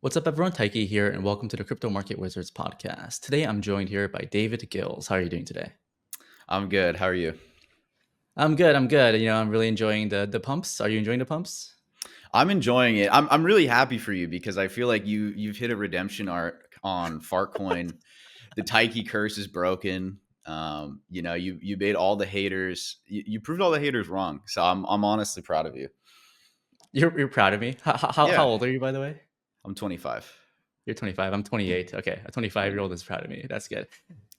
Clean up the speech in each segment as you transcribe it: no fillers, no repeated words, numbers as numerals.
What's up, everyone? Taiki here, and welcome to the Crypto Market Wizards podcast. Today, I'm joined here by David Gilz. How are you doing today? I'm good. How are you? I'm good. I'm good. I'm really enjoying the pumps. Are you enjoying the pumps? I'm enjoying it. I'm really happy for you because I feel like you've hit a redemption arc on Fartcoin. The Taiki curse is broken. You made all the haters. You proved all the haters wrong. So I'm honestly proud of you. You're proud of me. How Yeah, old are you, by the way? I'm 25. You're 25. I'm 28. Okay, a Yeah, 25-year-old is proud of me. That's good.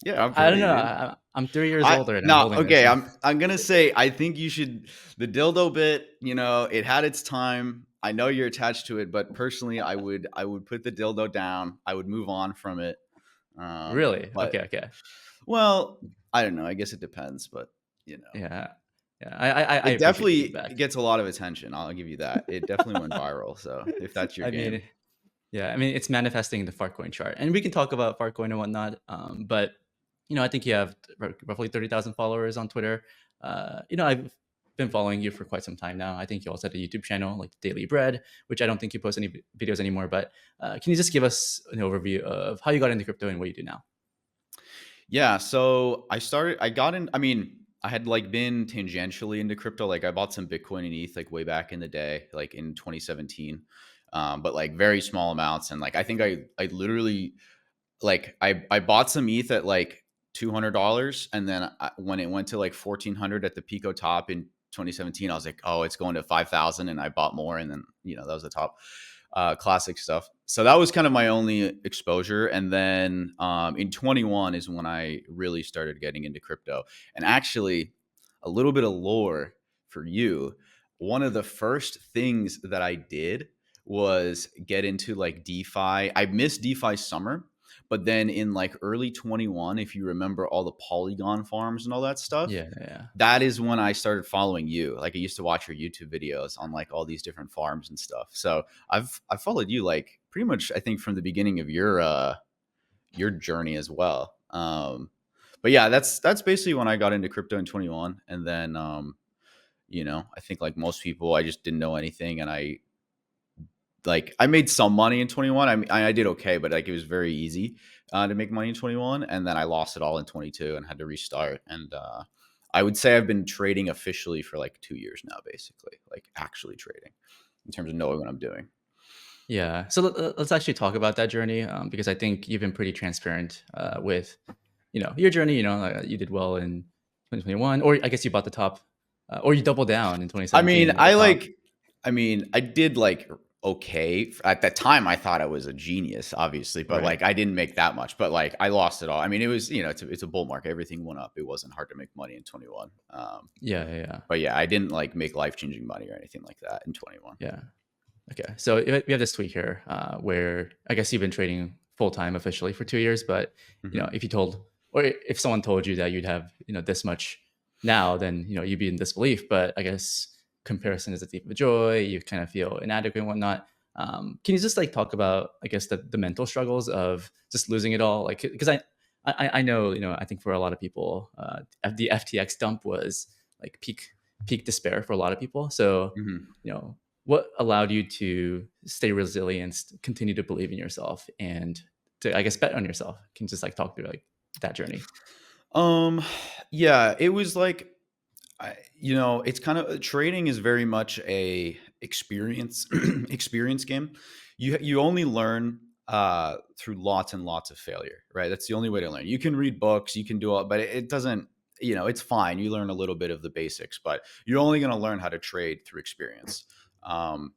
yeah, I'm I proud don't of you, know. dude. I'm 3 years I older, and I'm no holding this. okay. I'm gonna say I think you should the dildo bit. It had its time. I know you're attached to it, but personally, I would put the dildo down. I would move on from it. Really? But Okay. Okay. well, I don't know. I guess it depends, but you know, Yeah. Yeah. I it appreciate the definitely feedback. gets a lot of attention. I'll give you that. It definitely went viral. So if that's your I mean, game, yeah, I mean, it's manifesting in the Fartcoin chart, and we can talk about Fartcoin and whatnot. But I think you have roughly 30,000 followers on Twitter. I've been following you for quite some time now. I think you also had a YouTube channel like Daily Bread, which I don't think you post any videos anymore. But can you just give us an overview of how you got into crypto and what you do now? yeah. So I started. I got in. I mean, I had like been tangentially into crypto. Like I bought some Bitcoin and ETH like way back in the day, like in 2017, but like very small amounts. And like I think I literally like I bought some ETH at like $200, and then when it went to like 1,400 at the Pico top in 2017, I was like, oh, it's going to 5,000, and I bought more, and then that was the top. Classic stuff. So that was kind of my only exposure, and then in 21 is when I really started getting into crypto. And actually, a little bit of lore for you. One of the first things that I did was get into like DeFi. I missed DeFi summer, but then in like early 21, if you remember all the Polygon farms and all that stuff, Yeah, yeah. that is when I started following you. Like I used to watch your YouTube videos on like all these different farms and stuff. So I've followed you like pretty much I think from the beginning of your journey as well. But yeah, that's basically when I got into crypto in 21. And then I think like most people, I just didn't know anything, and I made some money in 21. I mean, I did okay, but like it was very easy to make money in 21, and then I lost it all in 22 and had to restart. And I would say I've been trading officially for like 2 years now, basically, like actually trading in terms of knowing what I'm doing. Yeah. So let's actually talk about that journey, because I think you've been pretty transparent with your journey. You did well in 2021, or I guess you bought the top, or you doubled down in I 2017 mean, and bought the top. I did like okay at that time. I thought I was a genius, obviously, but Right. like I didn't make that much. But like I lost it all. I mean, it was it's a bull market. Everything went up. It wasn't hard to make money in 21. Yeah, yeah, yeah. But yeah, I didn't like make life changing money or anything like that in 21. Yeah. Okay. So we have this tweet here, where I guess you've been trading full time officially for 2 years, but Hmm. if you told, or if someone told you that you'd have this much now, then you'd be in disbelief. But I guess comparison is a thief of joy. You kind of feel inadequate and whatnot. Can you just like talk about, I guess, the mental struggles of just losing it all? Like, because I know, I think for a lot of people, the FTX dump was like peak despair for a lot of people. So Hmm. you know what allowed you to stay resilient, continue to believe in yourself, and to, I guess, bet on yourself? Can you just like talk through like that journey? Um, yeah, it was like, it's kind of trading is very much a experience experience game. You only learn through lots and lots of failure, right? That's the only way to learn. You can read books, you can do all, but it doesn't. It's fine. You learn a little bit of the basics, but you're only going to learn how to trade through experience. Um,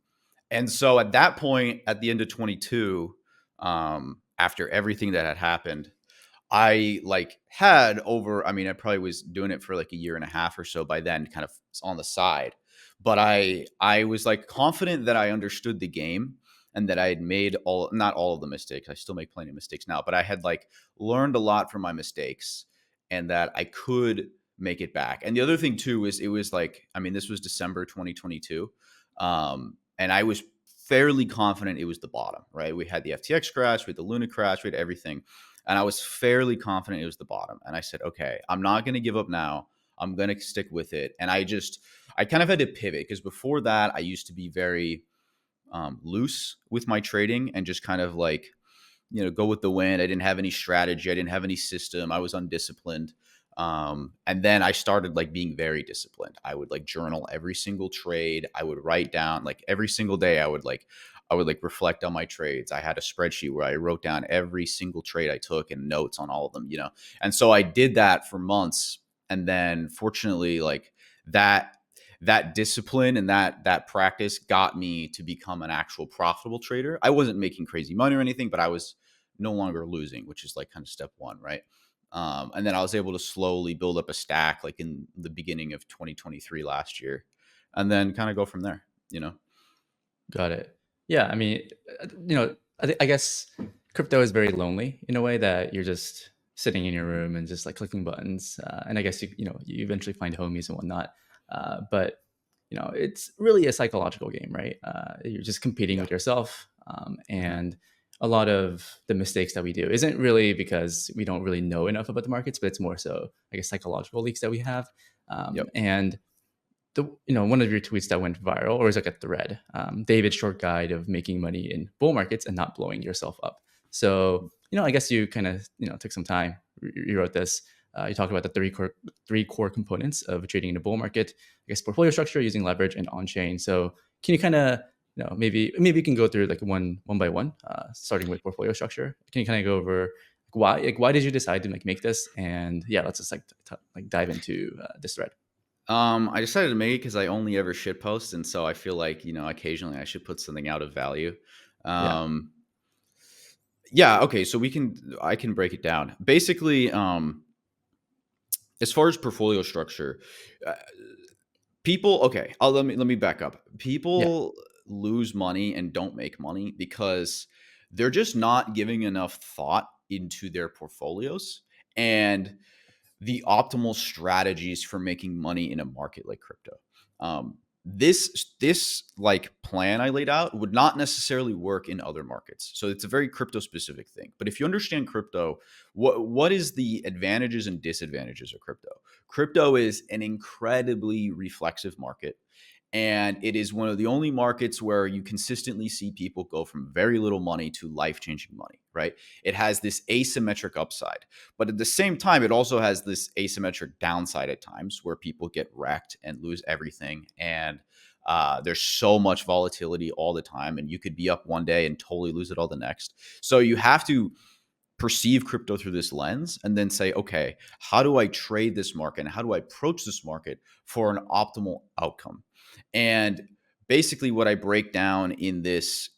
and so at that point, at the end of 22, after everything that had happened, I like had over, I mean, I probably was doing it for like a year and a half or so by then, kind of on the side. But I was like confident that I understood the game and that I had made not all of the mistakes. I still make plenty of mistakes now, but I had like learned a lot from my mistakes and that I could make it back. And the other thing too is it was like, I mean, this was December 2022. And I was fairly confident it was the bottom, right? We had the FTX crash, we had the Luna crash, we had everything, and I was fairly confident it was the bottom. And I said, okay, I'm not going to give up now. I'm going to stick with it. And I kind of had to pivot because before that, I used to be very loose with my trading and just kind of like, go with the wind. I didn't have any strategy. I didn't have any system. I was undisciplined. And then I started like being very disciplined. I would like journal every single trade. I would write down like every single day. I would like reflect on my trades. I had a spreadsheet where I wrote down every single trade I took and notes on all of them. And so I did that for months. And then fortunately, like that discipline and that practice got me to become an actual profitable trader. I wasn't making crazy money or anything, but I was no longer losing, which is like kind of step one, right? And then I was able to slowly build up a stack like in the beginning of 2023 last year, and then kind of go from there. Got it. Yeah, I mean, I guess crypto is very lonely in a way that you're just sitting in your room and just like clicking buttons. And I guess you eventually find homies and whatnot. But it's really a psychological game, right? You're just competing Yeah. with yourself, Mhm. and a lot of the mistakes that we do isn't really because we don't really know enough about the markets, but it's more so I guess psychological leaks that we have. Yep. And one of your tweets that went viral, or is like a thread, David's short guide of making money in bull markets and not blowing yourself up. So I guess you kind of took some time. You wrote this. You talked about the three core components of trading in a bull market. I guess portfolio structure, using leverage, and on chain. So can you kind of maybe you can go through like one by one, starting with portfolio structure. Can you kind of go over why did you decide to make this? And yeah, let's just like dive into this thread. I decided to make it because I only ever shit post, and so I feel like occasionally I should put something out of value. Yeah. Um, yeah. Okay. So I can break it down. Basically, as far as portfolio structure, uh, people. Okay. Let me back up. Yeah. People lose money and don't make money because they're just not giving enough thought into their portfolios and the optimal strategies for making money in a market like crypto. This like plan I laid out would not necessarily work in other markets. So it's a very crypto specific thing. But if you understand crypto, what is the advantages and disadvantages of crypto? Crypto is an incredibly reflexive market. And it is one of the only markets where you consistently see people go from very little money to life changing money, right? It has this asymmetric upside, but at the same time, it also has this asymmetric downside at times where people get wrecked and lose everything. And there's so much volatility all the time, and you could be up one day and totally lose it all the next. So you have to perceive crypto through this lens and then say, okay, how do I trade this market and how do I approach this market for an optimal outcome? And basically what I break down in this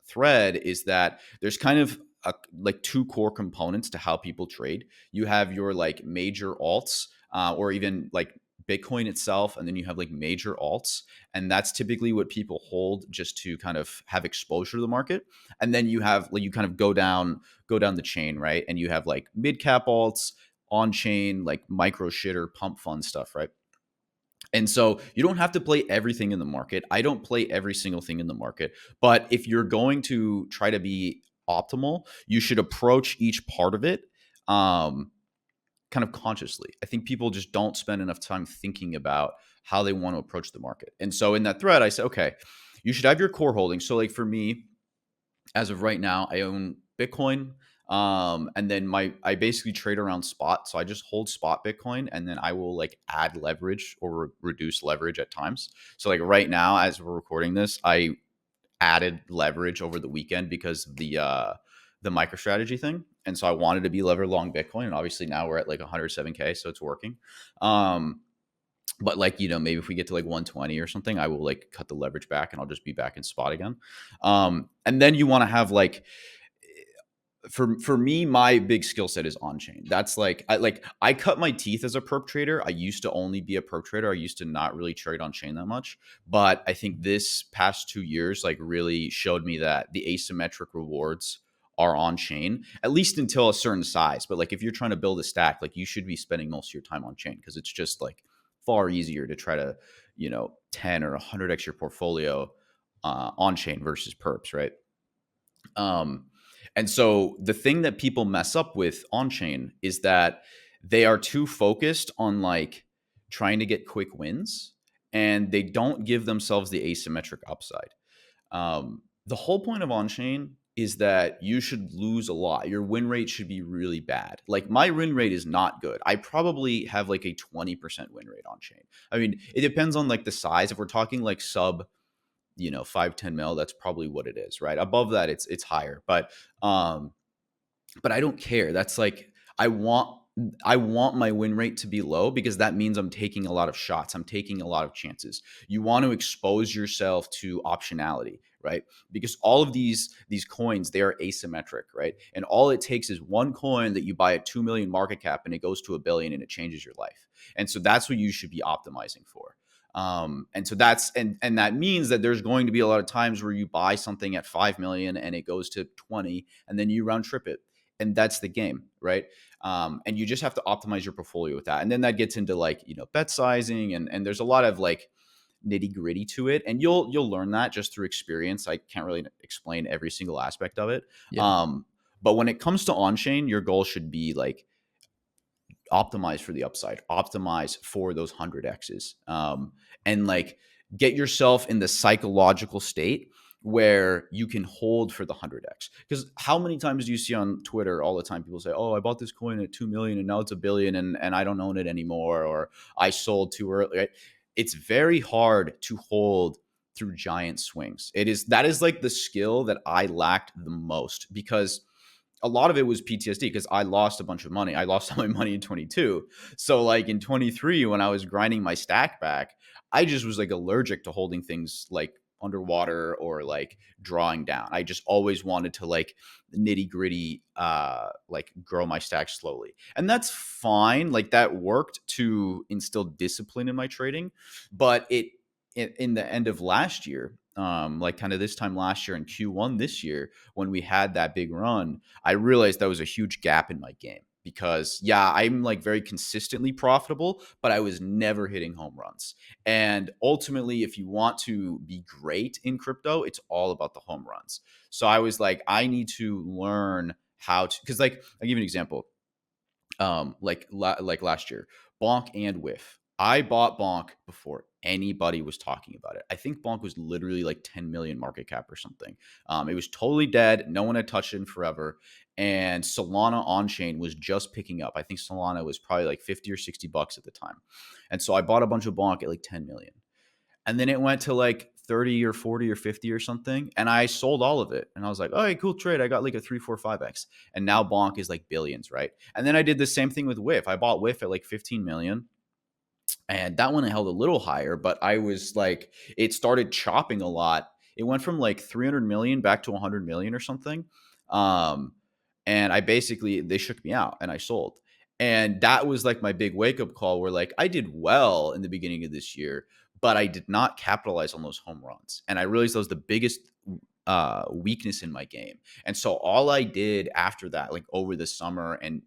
thread is that there's kind of like two core components to how people trade. You have your like major alts, or even like Bitcoin itself, and then you have like major alts, and that's typically what people hold just to kind of have exposure to the market. And then you have like you kind of go down the chain, right? And you have like mid cap alts, on chain, like micro shitter, pump fund stuff, right? And so you don't have to play everything in the market. I don't play every single thing in the market. But if you're going to try to be optimal, you should approach each part of it um, kind of consciously. I think people just don't spend enough time thinking about how they want to approach the market. And so in that thread, I said, okay, you should have your core holdings. So, like for me, as of right now, I own Bitcoin. And then I basically trade around spot. So I just hold spot Bitcoin and then I will like add leverage or reduce leverage at times. So like right now, as we're recording this, I added leverage over the weekend because of the MicroStrategy thing. And so I wanted to be lever long Bitcoin. And obviously now we're at like 107K. So it's working. Um, but like, maybe if we get to like 120 or something, I will like cut the leverage back and I'll just be back in spot again. And then you want to have like, for me, my big skill set is on chain. That's I cut my teeth as a perp trader. I used to only be a perp trader. I used to not really trade on chain that much. But I think this past 2 years like really showed me that the asymmetric rewards are on chain, at least until a certain size. But like if you're trying to build a stack, like you should be spending most of your time on chain because it's just like far easier to try to, 10 or 100x your portfolio on chain versus perps, right? Um, and so the thing that people mess up with on chain is that they are too focused on like trying to get quick wins and they don't give themselves the asymmetric upside. The whole point of on chain is that you should lose a lot. Your win rate should be really bad. Like my win rate is not good. I probably have like a 20% win rate on chain. I mean, it depends on like the size. If we're talking like sub, 5-10 mil, that's probably what it is, right? Above that, it's higher. Um, but I don't care. That's like I want my win rate to be low because that means I'm taking a lot of shots. I'm taking a lot of chances. You want to expose yourself to optionality, right? Because all of these coins, they are asymmetric, right? And all it takes is one coin that you buy at 2 million market cap and it goes to a billion and it changes your life. And so that's what you should be optimizing for. And so that's and that means that there's going to be a lot of times where you buy something at 5 million and it goes to 20 and then you round trip it, and that's the game, right? And you just have to optimize your portfolio with that. And then that gets into like bet sizing, and there's a lot of like nitty gritty to it, and you'll learn that just through experience. I can't really explain every single aspect of it. Yeah. But when it comes to on chain, your goal should be like optimize for the upside, optimize for those 100x's, and like get yourself in the psychological state where you can hold for the 100x. Because how many times do you see on Twitter all the time people say, oh, I bought this coin at 2 million and now it's a billion and I don't own it anymore, or I sold too early, right? It's very hard to hold through giant swings. That is like the skill that I lacked the most, because a lot of it was PTSD because I lost a bunch of money. I lost all my money in 22. So like in 23, when I was grinding my stack back, I just was like allergic to holding things like underwater or like drawing down. I just always wanted to like nitty gritty, like grow my stack slowly. And that's fine. Like that worked to instill discipline in my trading. But in the end of last year, like kind of this time last year in Q1 this year, when we had that big run, I realized that was a huge gap in my game because yeah, I'm like very consistently profitable, but I was never hitting home runs. And ultimately, if you want to be great in crypto, it's all about the home runs. So I was like, I need to learn how to, because like I'll give you an example. Like last year, Bonk and Whiff. I bought Bonk before anybody was talking about it. I think Bonk was literally like 10 million market cap or something. It was totally dead. No one had touched it in forever. And Solana on chain was just picking up. I think Solana was probably like 50 or $60 at the time. And so I bought a bunch of Bonk at like 10 million. And then it went to like 30 or 40 or 50 or something. And I sold all of it. And I was like, oh, hey, cool trade. I got like a 3, 4, 5x. And now Bonk is like billions, right? And then I did the same thing with Whiff. I bought Whiff at like 15 million. And that one I held a little higher, but I was like, it started chopping a lot. It went from like 300 million back to 100 million or something. Um, and they shook me out and I sold. And that was like my big wake up call where like I did well in the beginning of this year, but I did not capitalize on those home runs. And I realized that was the biggest weakness in my game. And so all I did after that, like over the summer and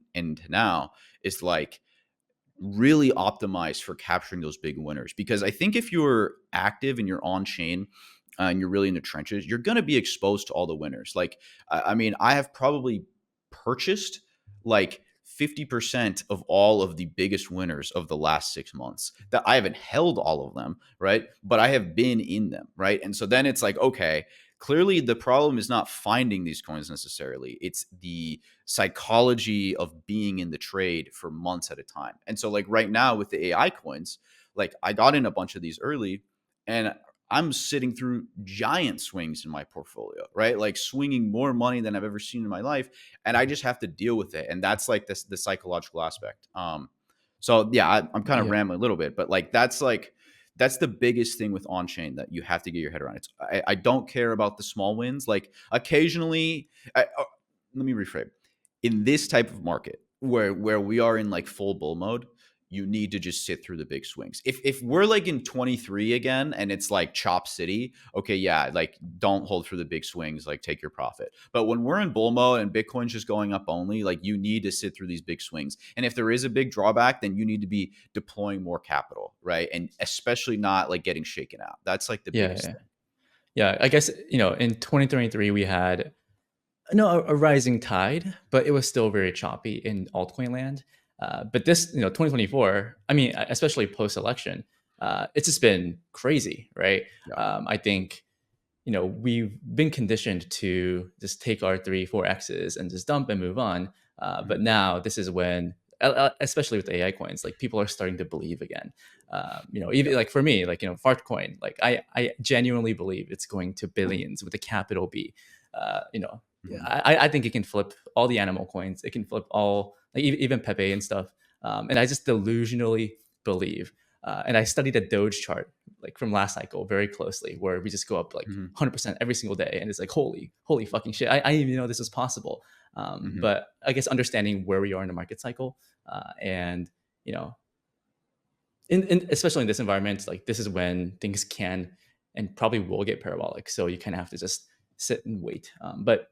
now, is like really optimize for capturing those big winners. Because I think if you're active and you're on chain, and you're really in the trenches, you're going to be exposed to all the winners. Like, I mean, I have probably purchased like 50% of all of the biggest winners of the last 6 months. That I haven't held all of them, right? But I have been in them, right? And so then it's like, okay, clearly the problem is not finding these coins necessarily. It's the psychology of being in the trade for months at a time. And so like right now with the AI coins, like I got in a bunch of these early, and I'm sitting through giant swings in my portfolio, right? Like swinging more money than I've ever seen in my life, and I just have to deal with it. And that's like the psychological aspect. So yeah, I'm kind of Yeah. rambling a little bit, but that's the biggest thing with on chain that you have to get your head around. I don't care about the small wins. Like occasionally, let me rephrase. In this type of market where we are in like full bull mode, you need to just sit through the big swings. If we're like in 23 again and it's like chop city, okay, yeah, like don't hold for the big swings, like take your profit. But when we're in bull mode and Bitcoin's just going up only, like you need to sit through these big swings. And if there is a big drawback, then you need to be deploying more capital, right? And especially not like getting shaken out. That's like the Yeah. biggest Yeah. thing. Yeah. I guess, in 2023, we had a rising tide, but it was still very choppy in altcoin land. But this, 2024, I mean, especially post election, it's just been crazy, right? Yeah. I think we've been conditioned to just take our 3, 4 X's and just dump and move on. But Mhm. now this is when, especially with AI coins, like people are starting to believe again. Even Yeah. like for me, like Fartcoin, like I genuinely believe it's going to billions with a capital B. Uh, you know, Mhm. I think it can flip all the animal coins. It can flip all, like even Pepe and stuff. And I just delusionally believe. And I studied a Doge chart like from last cycle very closely, where we just go up like Mhm. 100% every single day, and it's like holy fucking shit! I didn't even know this was possible. Mhm. But I guess understanding where we are in the market cycle, and you know, especially in this environment, like this is when things can and probably will get parabolic. So you kind of have to just sit and wait. But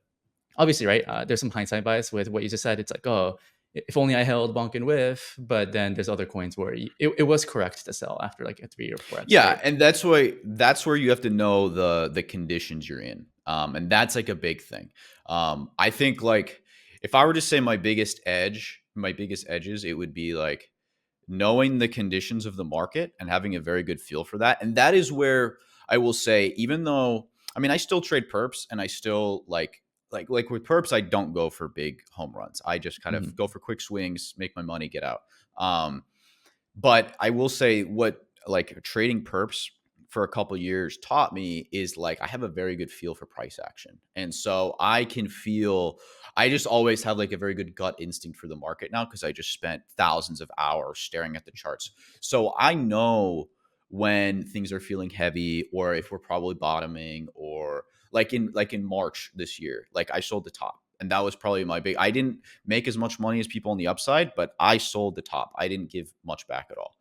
obviously, right? There's some hindsight bias with what you just said. It's like, oh, if only I held bonk and whiff. But then there's other coins where it was correct to sell after like a 3 or 4X Yeah, trade. and that's where you have to know the conditions you're in. And that's like a big thing. I think like if I were to say my biggest edges, it would be like knowing the conditions of the market and having a very good feel for that. And that is where I will say, even though I mean I still trade perps and I still like with perps, I don't go for big home runs. I just kind of Mhm. go for quick swings, make my money, get out. But I will say what like trading perps for a couple years taught me is like I have a very good feel for price action. And so I can feel I just always have like a very good gut instinct for the market now because I just spent thousands of hours staring at the charts. So I know when things are feeling heavy or if we're probably bottoming or like in March this year, like I sold the top. And that was probably my big I didn't make as much money as people on the upside, but I sold the top. I didn't give much back at all.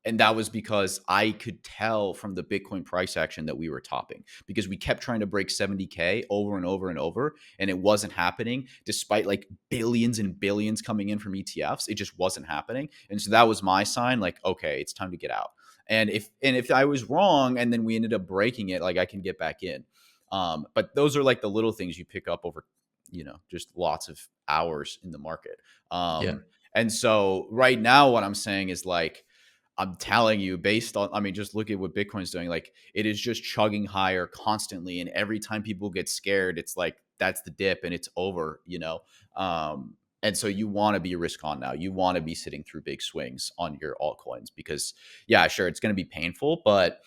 And that was because I could tell from the Bitcoin price action that we were topping because we kept trying to break 70K over and over and over, and it wasn't happening despite like billions and billions coming in from ETFs. It just wasn't happening. And so that was my sign like, okay, it's time to get out. And if I was wrong and then we ended up breaking it, like I can get back in. But those are like the little things you pick up over just lots of hours in the market. Yeah. And so right now, what I'm saying is like, I'm telling you, based on, I mean, just look at what Bitcoin's doing. Like, it is just chugging higher constantly. And every time people get scared, it's like, that's the dip and it's over. And so you want to be risk on now. You want to be sitting through big swings on your altcoins because, yeah, sure, it's going to be painful, but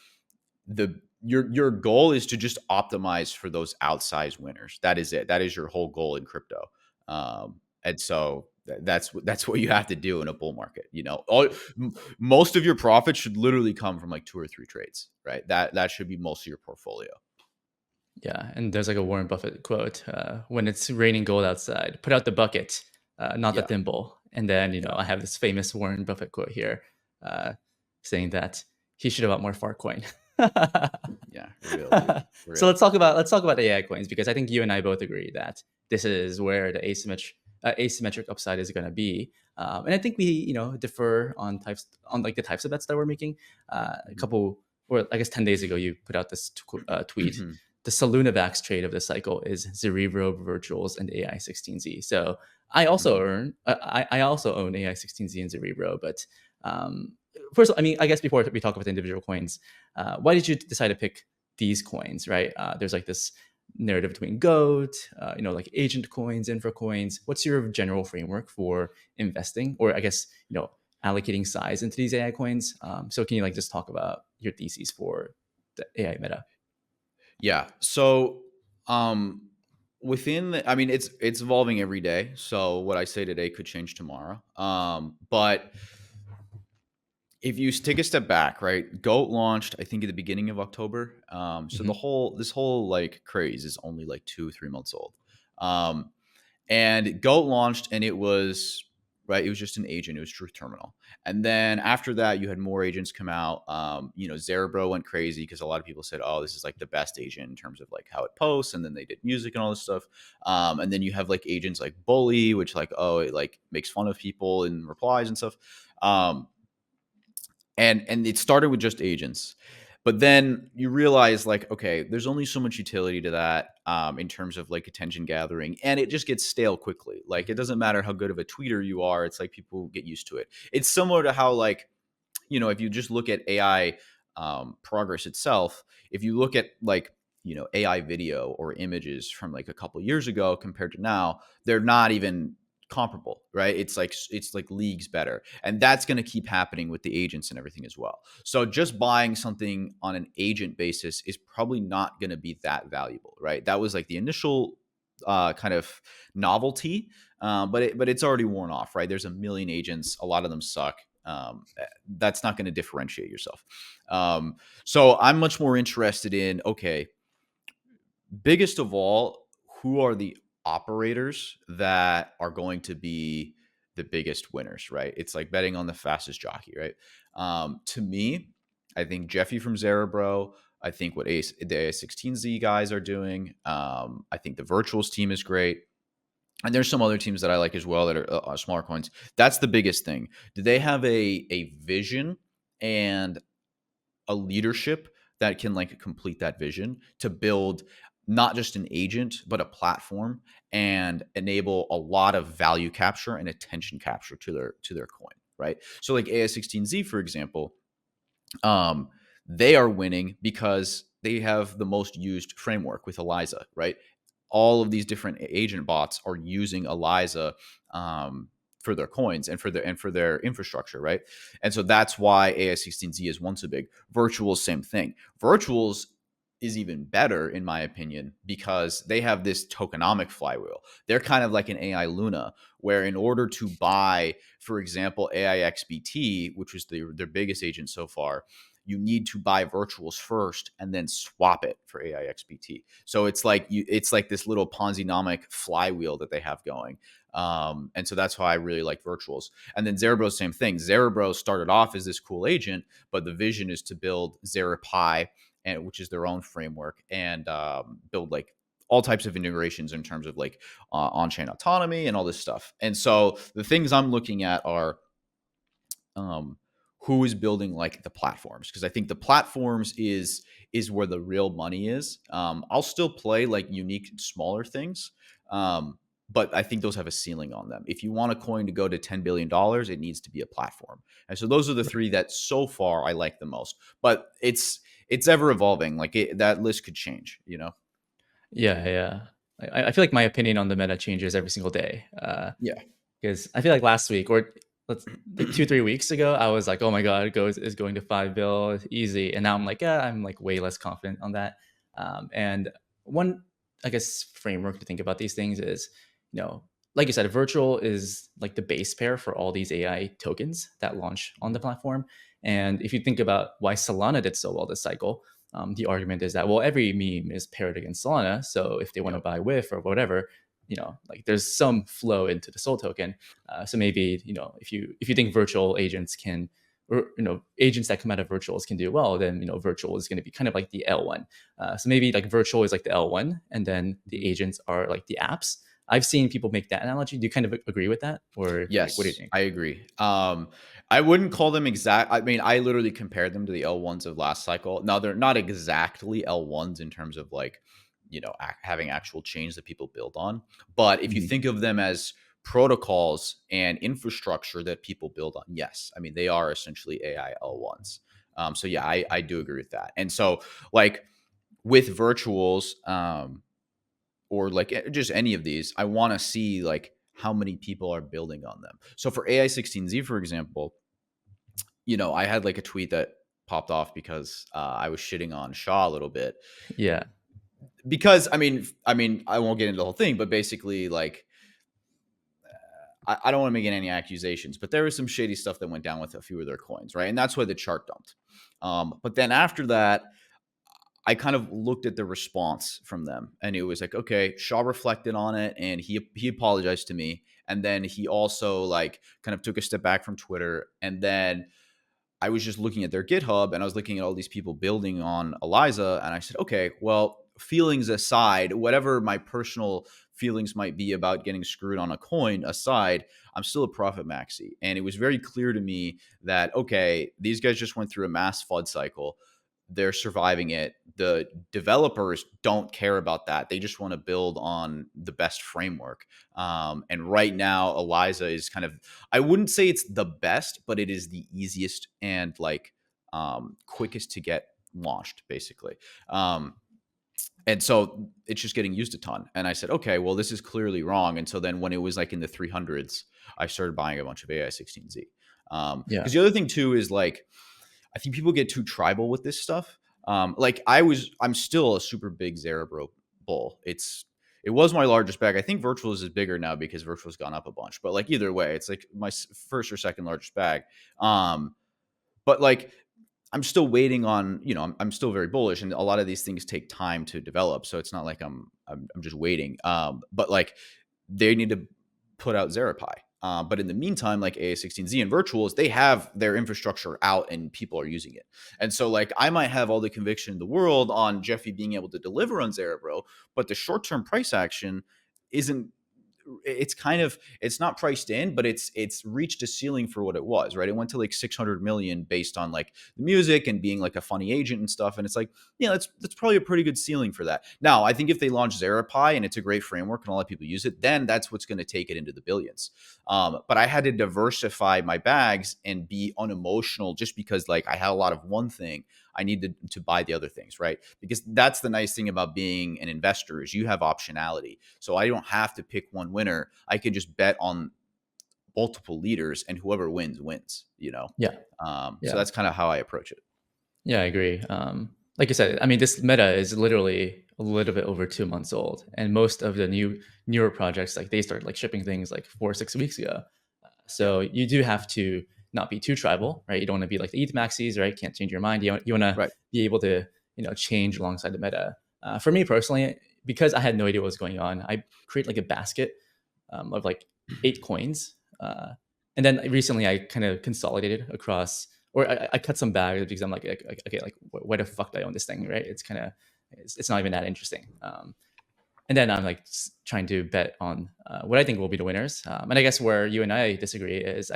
your goal is to just optimize for those outsized winners. That is it. That is your whole goal in crypto. And so that's what you have to do in a bull market. Most of your profits should literally come from like 2 or 3 trades, right? That should be most of your portfolio. Yeah, and there's like a Warren Buffett quote: "When it's raining gold outside, put out the bucket, not the Yeah, thimble." And then yeah, I have this famous Warren Buffett quote here, uh, saying that he should have bought more Fartcoin. yeah. Real, dude. So Real. let's talk about AI coins, because I think you and I both agree that this is where the asymmetric upside is going to be. And I think we differ on like the types of bets that we're making. A Mhm. couple, or I guess 10 days ago, you put out this tweet: Mhm. the Salunavax trade of the cycle is Zerebro Virtuals and AI16Z. So I also Mhm. I also own AI16Z and Zerebro. But first, I mean, I guess before we talk about the individual coins, why did you decide to pick these coins? Right? There's like this narrative between goat, like agent coins, infra coins. What's your general framework for investing, or I guess allocating size into these AI coins? So can you like just talk about your theses for the AI meta? Yeah. So, um, I mean, it's evolving every day. So what I say today could change tomorrow. But if you take a step back, right? Goat launched, I think, at the beginning of October. So Hmm. this whole like craze is only like 2 or 3 months old. Um, and Goat launched, and it was right. It was just an agent. It was Truth Terminal. And then after that, you had more agents come out. Zerebro went crazy because a lot of people said, "Oh, this is like the best agent in terms of like how it posts." And then they did music and all this stuff. And then you have like agents like Bully, which like it like makes fun of people in replies and stuff. And it started with just agents, but then you realize like, okay, there's only so much utility to that, in terms of like attention gathering, and it just gets stale quickly. Like it doesn't matter how good of a tweeter you are, it's like people get used to it. It's similar to how like, if you just look at AI progress itself, if you look at like AI video or images from like a couple years ago compared to now, they're not even comparable, right? It's like leagues better. And that's going to keep happening with the agents and everything as well. So just buying something on an agent basis is probably not going to be that valuable, right? That was like the initial kind of novelty, but it's already worn off, right? There's a million agents, a lot of them suck. That's not going to differentiate yourself. So I'm much more interested in, okay, biggest of all, who are the operators that are going to be the biggest winners, right? It's like betting on the fastest jockey, right? To me, I think Jeffy from Zerebro, I think what the A16Z guys are doing. I think the Virtuals team is great. And there's some other teams that I like as well that are smaller coins. That's the biggest thing. Do they have a vision and a leadership that can like complete that vision to build not just an agent but a platform and enable a lot of value capture and attention capture to their coin, right? So like AS16Z, for example, um, they are winning because they have the most used framework with Eliza, right? All of these different agent bots are using Eliza for their coins and for their infrastructure, right? And so that's why AS16Z is one so big. Virtuals, same thing. Virtuals is even better in my opinion because they have this tokenomic flywheel. They're kind of like an AI Luna, where in order to buy, for example, AIXBT, which was their biggest agent so far, you need to buy virtuals first and then swap it for AIXBT. So it's like this little Ponzi-nomic flywheel that they have going. And so that's why I really like virtuals. And then Zerebro, same thing. Zerebro started off as this cool agent, but the vision is to build Zerepi, and which is their own framework, and build like all types of integrations in terms of like on-chain autonomy and all this stuff. And so the things I'm looking at are um, who is building like the platforms, because I think the platforms is where the real money is. I'll still play like unique smaller things, but I think those have a ceiling on them. If you want a coin to go to $10 billion, it needs to be a platform. And so those are the three that so far I like the most. But it's ever evolving. Like that list could change. You know? Yeah, yeah. I feel like my opinion on the meta changes every single day. Yeah. Because I feel like last week or let's like 2 3 weeks ago, I was like, oh my god, it goes is going to 5 bill easy, and now I'm like, yeah, I'm like way less confident on that. And one, I guess, framework to think about these things is, like you said, virtual is like the base pair for all these AI tokens that launch on the platform. And if you think about why Solana did so well this cycle, the argument is that, well, every meme is paired against Solana, so if they want to Yep. buy WIF or whatever, like there's some flow into the Soul token. So maybe, if you think virtual agents can, or agents that come out of virtuals can do well, then virtual is going to be kind of like the L1. So maybe like virtual is like the L1, and then the agents are like the apps. I've seen people make that analogy. Do you kind of agree with that, or like, what do you Yes, think? I agree. I wouldn't call them exact. I mean, I literally compared them to the L1s of last cycle. Now, they're not exactly L1s in terms of like, having actual chains that people build on. But if you Mhm. think of them as protocols and infrastructure that people build on, yes, I mean, they are essentially AI L1s. So yeah, I do agree with that. And so like with virtuals, or like just any of these, I want to see like how many people are building on them. So for AI16Z, for example, I had like a tweet that popped off because I was shitting on Shaw a little bit. Yeah. Because I won't get into the whole thing, but basically, like, I don't want to make any accusations, but there was some shady stuff that went down with a few of their coins, right? And that's why the chart dumped. But then after that, I kind of looked at the response from them, and it was like, okay, Shaw reflected on it, and he apologized to me, and then he also like kind of took a step back from Twitter, and then I was just looking at their GitHub, and I was looking at all these people building on Eliza, and I said, okay, well, feelings aside, whatever my personal feelings might be about getting screwed on a coin aside, I'm still a profit maxi, and it was very clear to me that okay, these guys just went through a mass flood cycle, they're surviving it. The developers don't care about that. They just want to build on the best framework. And right now, Eliza is kind of, I wouldn't say it's the best, but it is the easiest and like quickest to get launched, basically. Um, And so it's just getting used a ton. And I said, okay, well, this is clearly wrong. And so then when it was like in the 300s, I started buying a bunch of AI16Z. Yeah. Because the other thing too is like, I think people get too tribal with this stuff. I'm still a super big Zerebro bull. It was my largest bag. I think Virtuals is bigger now because Virtual's gone up a bunch. But like either way, it's like my first or second largest bag. But like I'm still waiting on, I'm still very bullish, and a lot of these things take time to develop. So it's not like I'm just waiting. But like they need to put out Zerapi. But in the meantime, like AA16Z and Virtuals, they have their infrastructure out and people are using it. And so like I might have all the conviction in the world on Jeffy being able to deliver on Zerebro, but the short-term price action isn't it's not priced in, but it's reached a ceiling for what it was, right? It went to like 600 million based on like the music and being like a funny agent and stuff. And it's like, yeah, that's probably a pretty good ceiling for that. Now, I think if they launch Zerapi and it's a great framework and a lot of people use it, then that's what's going to take it into the billions. But I had to diversify my bags and be unemotional just because like I had a lot of one thing. I needed to buy the other things, right? Because that's the nice thing about being an investor is you have optionality. So I don't have to pick one winner. I can just bet on multiple leaders and whoever wins wins, you know? Yeah. So Yeah. that's kind of how I approach it. Yeah, I agree. Like you said, I mean, this meta is literally a little bit over 2 months old, and most of the newer projects, like they start like shipping things like 4 or 6 weeks ago. Yeah. So you do have to not be too tribal, right? You don't want to be like the ETH maxis, right? Can't change your mind. You want to Right. be able to change alongside the meta. For me personally, because I had no idea what was going on, I create like a basket of like 8 coins. And then recently I kind of consolidated across, or I cut some bags because I'm like, okay, like why the fuck do I own this thing, right? It's kind of, it's not even that interesting. And then I'm like trying to bet on what I think will be the winners. And I guess where you and I disagree is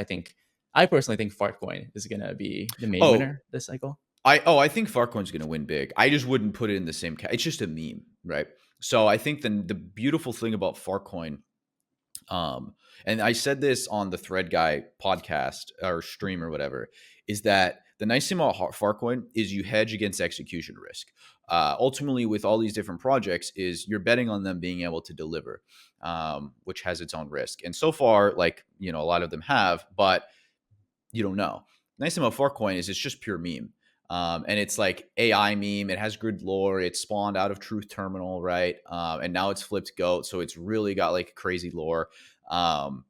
I personally think Fartcoin is going to be the main Oh, winner this cycle. I think Farcoin's going to win big. I just wouldn't put it in the same. It's just a meme, right? So I think the beautiful thing about Farcoin, um, and I said this on the Thread Guy podcast or stream or whatever, is that the nice thing about Farcoin is you hedge against execution risk. Ultimately, with all these different projects, is you're betting on them being able to deliver, which has its own risk. And so far, like a lot of them have, but you don't know. The nice thing about Farcoin is it's just pure meme. And it's like AI meme. It has good lore. It's spawned out of Truth Terminal, right? And now it's flipped goat, so it's really got like crazy lore. Um,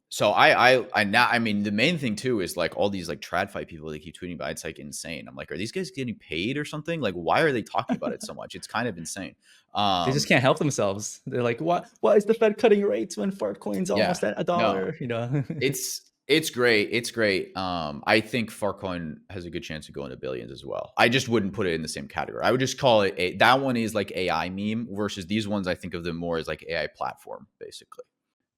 so I mean, the main thing too is like all these like trad fight people they keep tweeting about. It's like insane. I'm like, are these guys getting paid or something? Like, why are they talking about it so much? It's kind of insane. They just Um, can't help themselves. They're like, why is the Fed cutting rates when Fartcoin's yeah, almost at a no, dollar? it's great. It's great. I think Farcoin has a good chance of going to billions as well. I just wouldn't put it in the same category. I would just call it that one is like AI meme versus these ones. I think of them more as like AI platform, basically.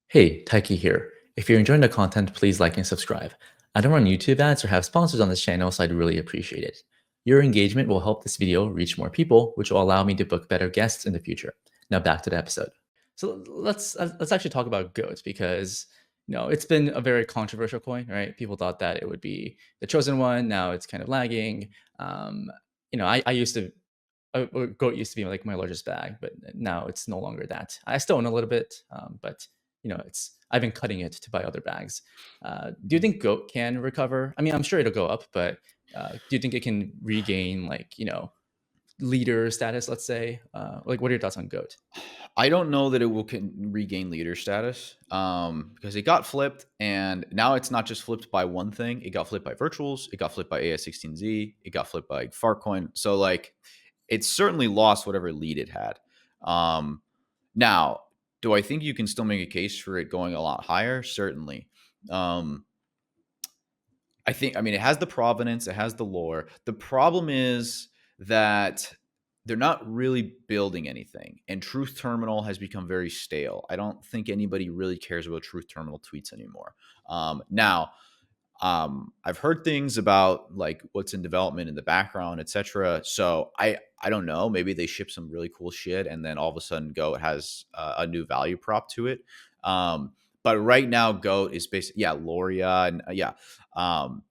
Hey, Taiki here. If you're enjoying the content, please like and subscribe. I don't run YouTube ads or have sponsors on this channel, so I'd really appreciate it. Your engagement will help this video reach more people, which will allow me to book better guests in the future. Now back to the episode. So let's actually talk about GOAT because it's been a very controversial coin, right? People thought that it would be the chosen one. Now it's kind of lagging. Um, I used to goat used to be like my largest bag, but now it's no longer that. I still own a little bit, but it's I've been cutting it to buy other bags. Do you think goat can recover? I mean, I'm sure it'll go up, but do you think it can regain like leader status? Let's say, like, what are your thoughts on goat? I don't know that it will regain leader status because it got flipped, and now it's not just flipped by one thing. It got flipped by virtuals. It got flipped by AS16Z. It got flipped by Farcoin. So like, it's certainly lost whatever lead it had. Um, Now, do I think you can still make a case for it going a lot higher? Certainly. Um, I mean, it has the provenance, it has the lore. The problem is that they're not really building anything, and Truth Terminal has become very stale. I don't think anybody really cares about Truth Terminal tweets anymore. Now, I've heard things about like what's in development in the background, etc. So I don't know. Maybe they ship some really cool shit, and then all of a sudden Goat has a new value prop to it. But right now, Goat is basically Loria and yeah. Um,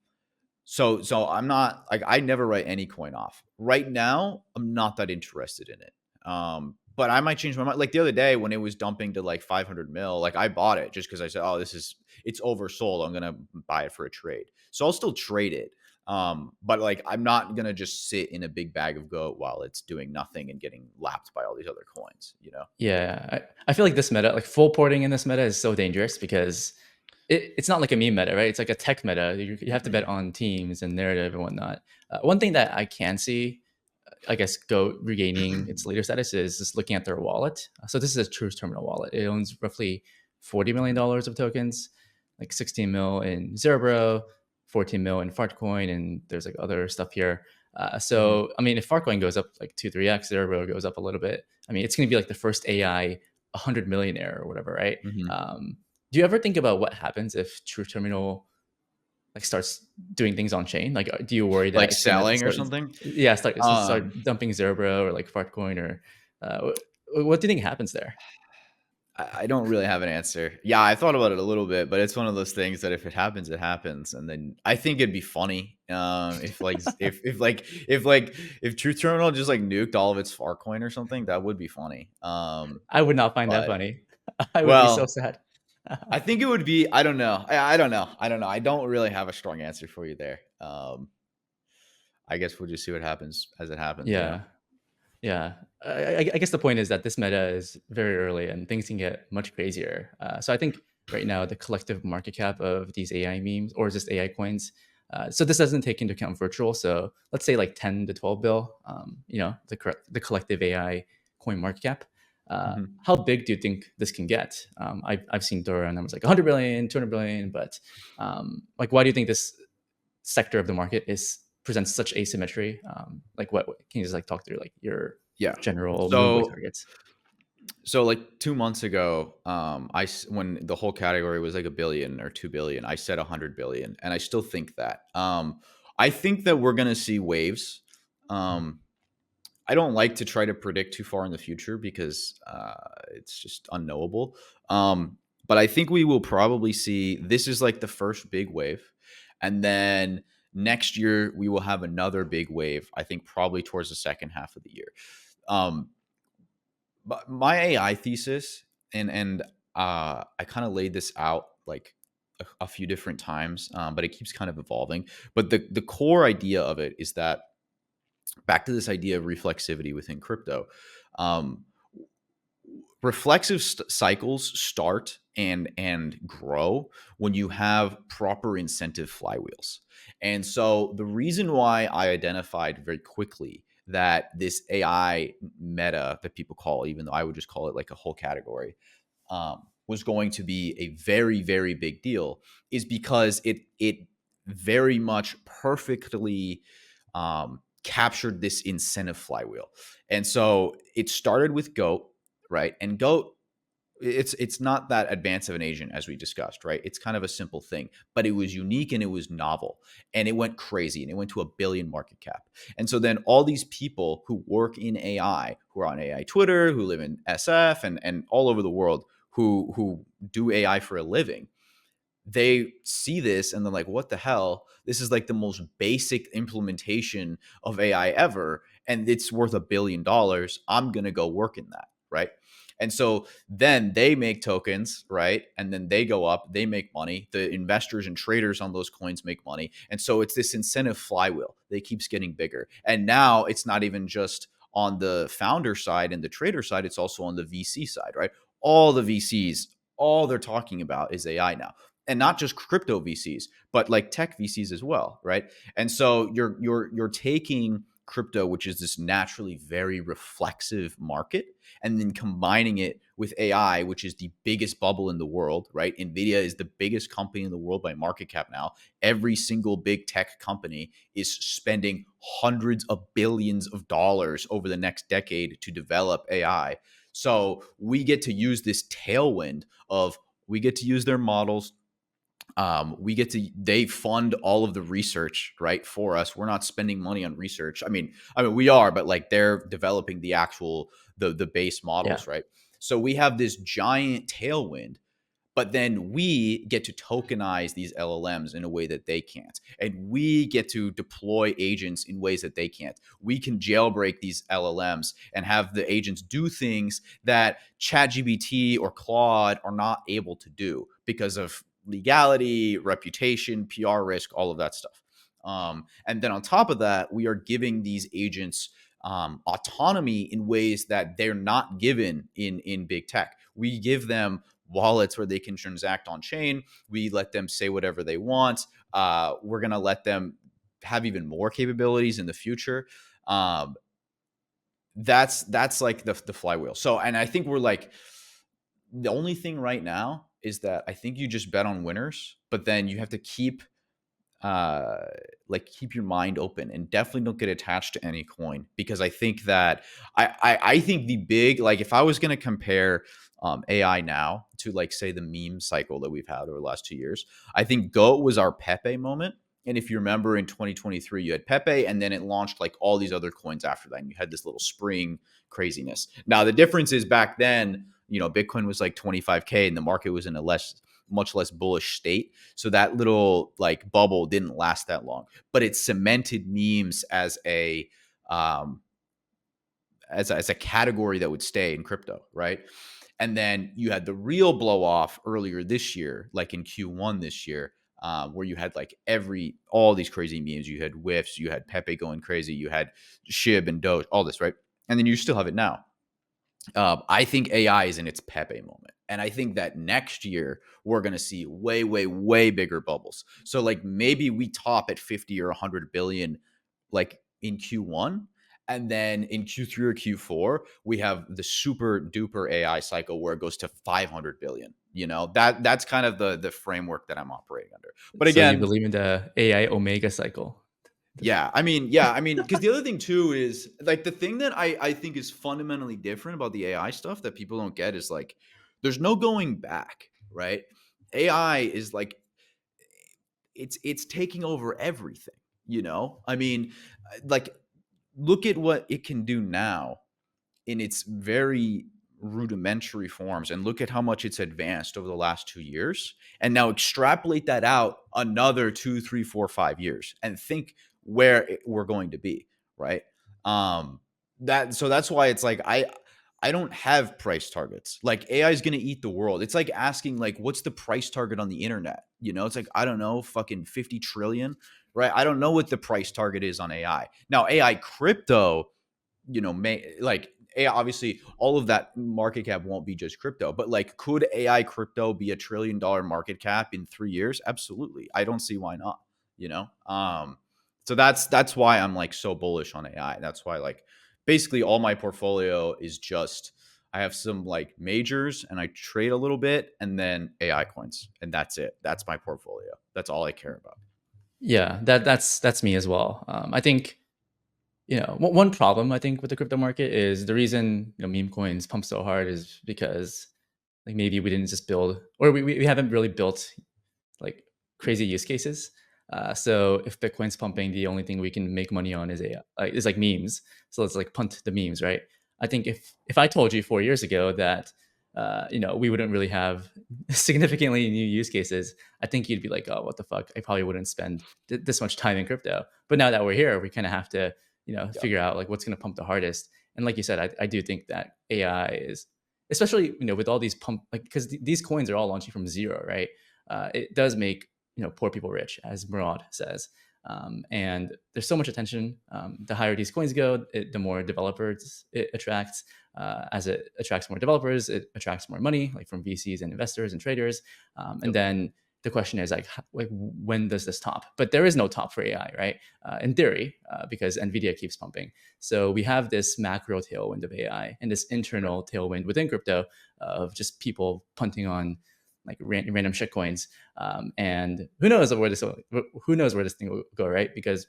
so I'm not like I never write any coin off. Right now, I'm not that interested in it. But I might change my mind. Like the other day when it was dumping to like 500 mil, like I bought it just because I said, oh, it's oversold. I'm gonna buy it for a trade. So I'll still trade it. But like I'm not gonna just sit in a big bag of goat while it's doing nothing and getting lapped by all these other coins, you know? Yeah, I feel like this meta, like full porting in this meta, is so dangerous because it's not like a meme meta, right? It's like a tech meta. You have to bet on teams and narrative and whatnot. One thing that I can see, I guess, Go regaining its leader status is just looking at their wallet. So this is a Truth Terminal wallet. It owns roughly $40 million of tokens, like 16 mil in Zerebro, 14 mil in Fartcoin, and there's like other stuff here. Mhm. So I mean, if Fartcoin goes up like 2-3x, Zerebro goes up a little bit. I mean, it's going to be like the first AI 100 millionaire or whatever, right? Mhm. Do you ever think about what happens if Truth Terminal like starts doing things on chain? Like, do you worry that Like it's gonna selling or start, something? yeah, start Um, dumping Zerebro or like Fartcoin or what do you think happens there? I don't really have an answer. Yeah, I thought about it a little bit, but it's one of those things that if it happens, it happens. And then I think it'd be funny if like if Truth Terminal just like nuked all of its Farcoin or something, that would be funny. I would not find that But funny. I would be so well, sad. I think it would be. I don't know. I don't know. I don't know. I don't really have a strong answer for you there. I guess we'll just see what happens as it happens. You know. Yeah, yeah. I guess the point is that this meta is very early and things can get much crazier. So I think right now the collective market cap of these AI memes or just AI coins. So this doesn't take into account virtual. So let's say like 10 to 12 bill. The collective AI coin market cap. Mhm. How big do you think this can get? I've seen Dora numbers like 100 billion, 200 billion, but like why do you think this sector of the market is presents such asymmetry? Like what can you just like talk through like your Yeah. general Moonboy So targets? like 2 months ago, when the whole category was like a billion or 2 billion, I said 100 billion, and I still think that. I think that we're gonna see waves. Um, I don't like to try to predict too far in the future because it's just unknowable. But I think we will probably see this is like the first big wave, and then next year we will have another big wave. I think probably towards the second half of the year. Um, but my AI thesis, and I kind of laid this out like a few different times, but it keeps kind of evolving. But the core idea of it is that back to this idea of reflexivity within crypto. Um, reflexive cycles start and grow when you have proper incentive flywheels. And so the reason why I identified very quickly that this AI meta that people call, even though I would just call it like a whole category, was going to be a very very big deal is because it very much perfectly captured this incentive flywheel. And so it started with goat, right? And goat, it's not that advanced of an agent as we discussed, right? It's kind of a simple thing, but it was unique and it was novel and it went crazy and it went to 1 billion market cap. And so then all these people who work in AI, who are on AI Twitter, who live in SF and all over the world, who do AI for a living, they see this and they're like, what the hell? This is like the most basic implementation of AI ever. And it's worth $1 billion. I'm going to go work in that. Right. And so then they make tokens, right? And then they go up, they make money. The investors and traders on those coins make money. And so it's this incentive flywheel that keeps getting bigger. And now it's not even just on the founder side and the trader side, it's also on the VC side, right? All the VCs, all they're talking about is AI now, and not just crypto VCs, but like tech VCs as well, right? And so you're taking crypto, which is this naturally very reflexive market, and then combining it with AI, which is the biggest bubble in the world, right? Nvidia is the biggest company in the world by market cap now. Every single big tech company is spending hundreds of billions of dollars over the next decade to develop AI. So we get to use this tailwind of we get to use their models, we get to they fund all of the research right for us. We're not spending money on research. I mean we are, but like they're developing the actual the base Yeah, models, right? So we have this giant tailwind, But then we get to tokenize these LLMs in a way that they can't. And we get to deploy agents in ways that they can't. We can jailbreak these LLMs and have the agents do things that ChatGPT or Claude are not able to do because of legality, reputation, PR risk, all of that stuff. And then on top of that, we are giving these agents autonomy in ways that they're not given in big tech. We give them wallets where they can transact on chain. We let them say whatever they want. We're gonna let them have even more capabilities in the future. Um, that's like the flywheel. So, and I think we're like the only thing right now is that I think you just bet on winners, but then you have to keep uh keep your mind open and definitely don't get attached to any coin, because I think that I think the big, like, if I was going to compare AI now to, like, say, the meme cycle that we've had over the last 2 years, I think GOAT was our Pepe moment. And if you remember, in 2023 you had Pepe, and then it launched like all these other coins after that, and you had this little spring craziness. Now the difference is, back then, Bitcoin was like 25K and the market was in a much less bullish state. So that little like bubble didn't last that long, but it cemented memes as a as a category that would stay in crypto, right? And then you had the real blow off earlier this year, like in Q1 this year, where you had like all these crazy memes. You had whiffs, you had Pepe going crazy, you had Shib and Doge, all this, right? And then you still have it now. I think AI is in its Pepe moment. And I think that next year we're going to see way, way, way bigger bubbles. So like maybe we top at 50 or 100 billion like in Q1. And then in Q3 or Q4, we have the super duper AI cycle where it goes to 500 billion. That's kind of the framework that I'm operating under. But So you again, believe in the AI Omega cycle? yeah, I mean, because the other thing too is, like, the thing that I think is fundamentally different about the AI stuff that people don't get is, like, there's no going back, right? AI is like, it's taking over everything. I mean, like, look at what it can do now in its very rudimentary forms, and look at how much it's advanced over the last 2 years, and now extrapolate that out another 2, 3, 4, 5 years and think where we're going to be, right? That's why it's like, I don't have price targets. Like, AI is going to eat the world. It's like asking, like, what's the price target on the internet? It's like, I don't know, fucking 50 trillion, right? I don't know what the price target is on AI. Now, AI crypto, may, like, AI, obviously all of that market cap won't be just crypto, but, like, could AI crypto be $1 trillion market cap in 3 years? Absolutely. I don't see why not. You know, so that's why I'm like so bullish on AI. That's why, like, basically all my portfolio is just, I have some like majors and I trade a little bit, and then AI coins, and that's it. That's my portfolio. That's all I care about. Yeah, that's me as well. I think one problem I think with the crypto market is the reason meme coins pump so hard is because like maybe we didn't just build, or we haven't really built like crazy use cases. So if Bitcoin's pumping, the only thing we can make money on is is like memes. So let's like punt the memes, right? I think if I told you 4 years ago that we wouldn't really have significantly new use cases, I think you'd be like, oh, what the fuck? I probably wouldn't spend this much time in crypto. But now that we're here, we kind of have to Yeah. figure out like what's going to pump the hardest. And like you said, I do think that AI is, especially with all these pump, like, because these coins are all launching from zero, right? It does make poor people rich, as Murad says. And there's so much attention. The higher these coins go, the more developers it attracts. As it attracts more developers, it attracts more money, like from VCs and investors and traders. And Yep. then the question is like when does this top? But there is no top for AI, right? In theory, because Nvidia keeps pumping. So we have this macro tailwind of AI and this Right. internal tailwind within crypto of just people punting on like random shit coins. And who knows where this thing will go, right? Because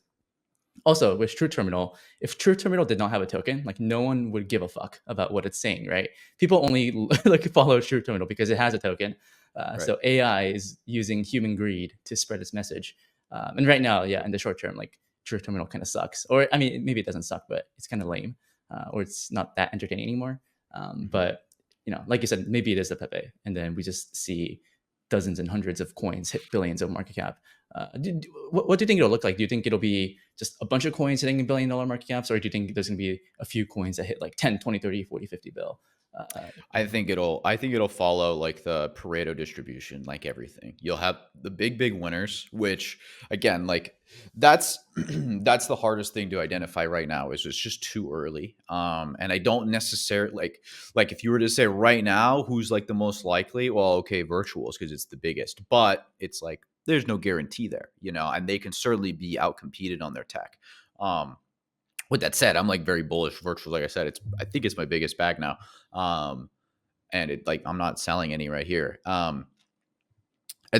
also with True Terminal, if True Terminal did not have a token, like no one would give a fuck about what it's saying, right? People only like follow True Terminal because it has a token. Right. So AI is using human greed to spread its message. And right now, yeah, in the short term, like True Terminal kind of sucks. Or I mean, maybe it doesn't suck, but it's kind of lame, or it's not that entertaining anymore. Mhm. But like you said, maybe it is the Pepe, and then we just see dozens and hundreds of coins hit billions of market cap. What do you think it'll look like? Do you think it'll be just a bunch of coins hitting $1 billion market caps, or do you think there's going to be a few coins that hit like 10, 20, 30, 40, 50 bill? I think it'll follow like the Pareto distribution, like everything. You'll have the big winners, which again, like that's that's the hardest thing to identify right now is it's just too early. And I don't necessarily like if you were to say right now who's like the most likely, well, okay, virtuals because it's the biggest, but it's like there's no guarantee there, and they can certainly be outcompeted on their tech. With that said, I'm like very bullish virtuals. Like I said, I think it's my biggest bag now. Um, and it like I'm not selling any right here. And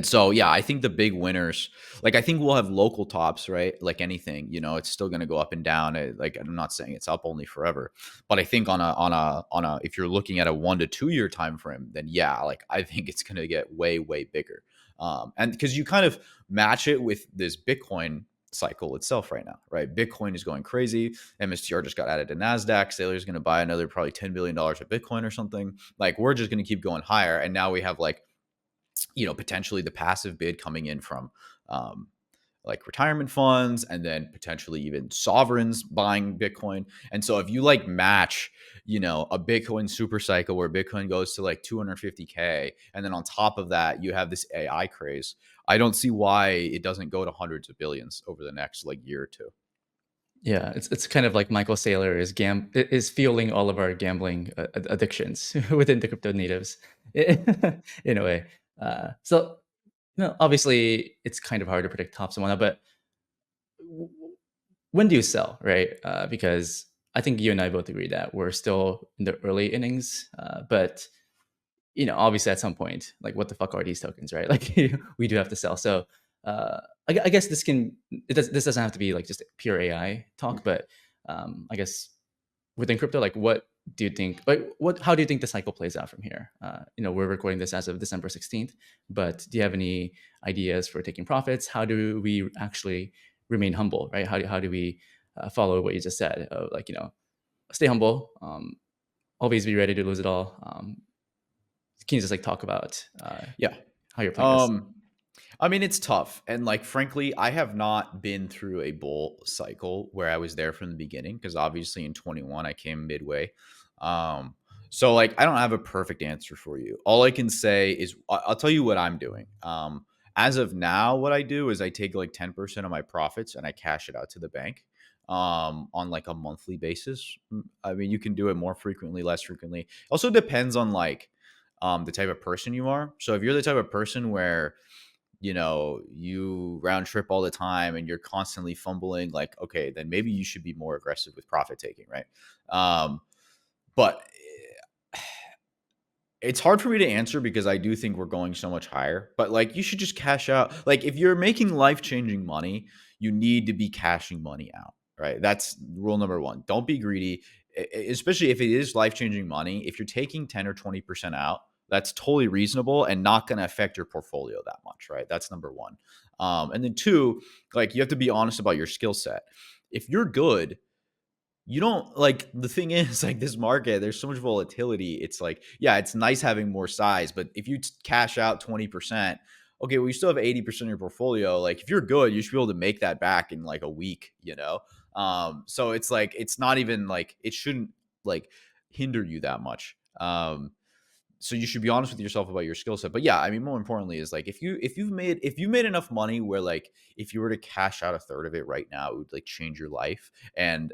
so yeah, I think the big winners, like I think we'll have local tops, right? Like anything, it's still going to go up and down. Like I'm not saying it's up only forever, but I think on a if you're looking at a 1 to 2 year time frame, then yeah, like I think it's going to get way bigger. And because you kind of match it with this Bitcoin cycle itself right now, right? Bitcoin is going crazy. MSTR just got added to Nasdaq. Sailor's going to buy another probably $10 billion of Bitcoin or something. Like we're just going to keep going higher, and now we have like potentially the passive bid coming in from um, like retirement funds and then potentially even sovereigns buying Bitcoin. And so if you like match, a Bitcoin super cycle where Bitcoin goes to like 250K, and then on top of that, you have this AI craze, I don't see why it doesn't go to hundreds of billions over the next like year or two. Yeah, it's kind of like Michael Saylor is fueling all of our gambling addictions within the crypto natives, in a way. So obviously it's kind of hard to predict tops and whatnot, but w- when do you sell, right? Because I think you and I both agree that we're still in the early innings, but obviously at some point, like what the fuck are these tokens, right? Like we do have to sell. So I guess this doesn't have to be like just pure AI talk, but I guess within crypto, like what do you think? Like how do you think the cycle plays out from here? We're recording this as of December 16th, but do you have any ideas for taking profits? How do we actually remain humble, right? How do we follow what you just said? Like stay humble, always be ready to lose it all. Can you just like talk about Yeah. how you're playing this? Um, I mean, it's tough. And like, frankly, I have not been through a bull cycle where I was there from the beginning because obviously in 21, I came midway. Um, so like, I don't have a perfect answer for you. All I can say is I'll tell you what I'm doing. As of now, what I do is I take like 10% of my profits and I cash it out to the bank on like a monthly basis. I mean, you can do it more frequently, less frequently. Also depends on like the type of person you are. So if you're the type of person where you round trip all the time and you're constantly fumbling, like, okay, then maybe you should be more aggressive with profit taking, right? But it's hard for me to answer because I do think we're going so much higher. But like, you should just cash out. Like, if you're making life changing money, you need to be cashing money out, right? That's rule number one. Don't be greedy, especially if it is life changing money. If you're taking 10 or 20% out, that's totally reasonable and not going to affect your portfolio that much, right? That's number one. And then two, like, you have to be honest about your skill set. If you're good, you don't like the thing is like this market, there's so much volatility. It's like, yeah, it's nice having more size, but if you cash out 20%, okay, well, you still have 80% of your portfolio. Like, if you're good, you should be able to make that back in like a week. So it's like, it's not even like, it shouldn't like hinder you that much. So you should be honest with yourself about your skill set. But yeah, I mean, more importantly is like, if you made enough money where like if you were to cash out a third of it right now, it would like change your life and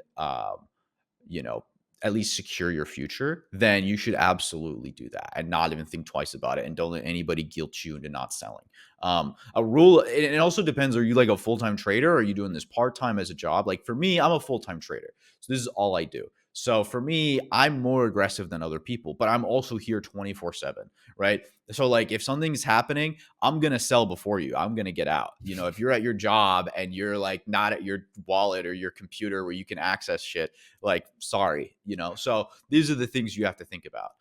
you know, at least secure your future, then you should absolutely do that and not even think twice about it. And don't let anybody guilt you into not selling. A rule, and it also depends. Are you like a full time trader? Or are you doing this part time as a job? Like for me, I'm a full time trader. So this is all I do. So for me, I'm more aggressive than other people, but I'm also here 24/7, right? So like if something's happening, I'm going to sell before you. I'm going to get out. If you're at your job and you're like not at your wallet or your computer where you can access shit, like sorry. So these are the things you have to think about.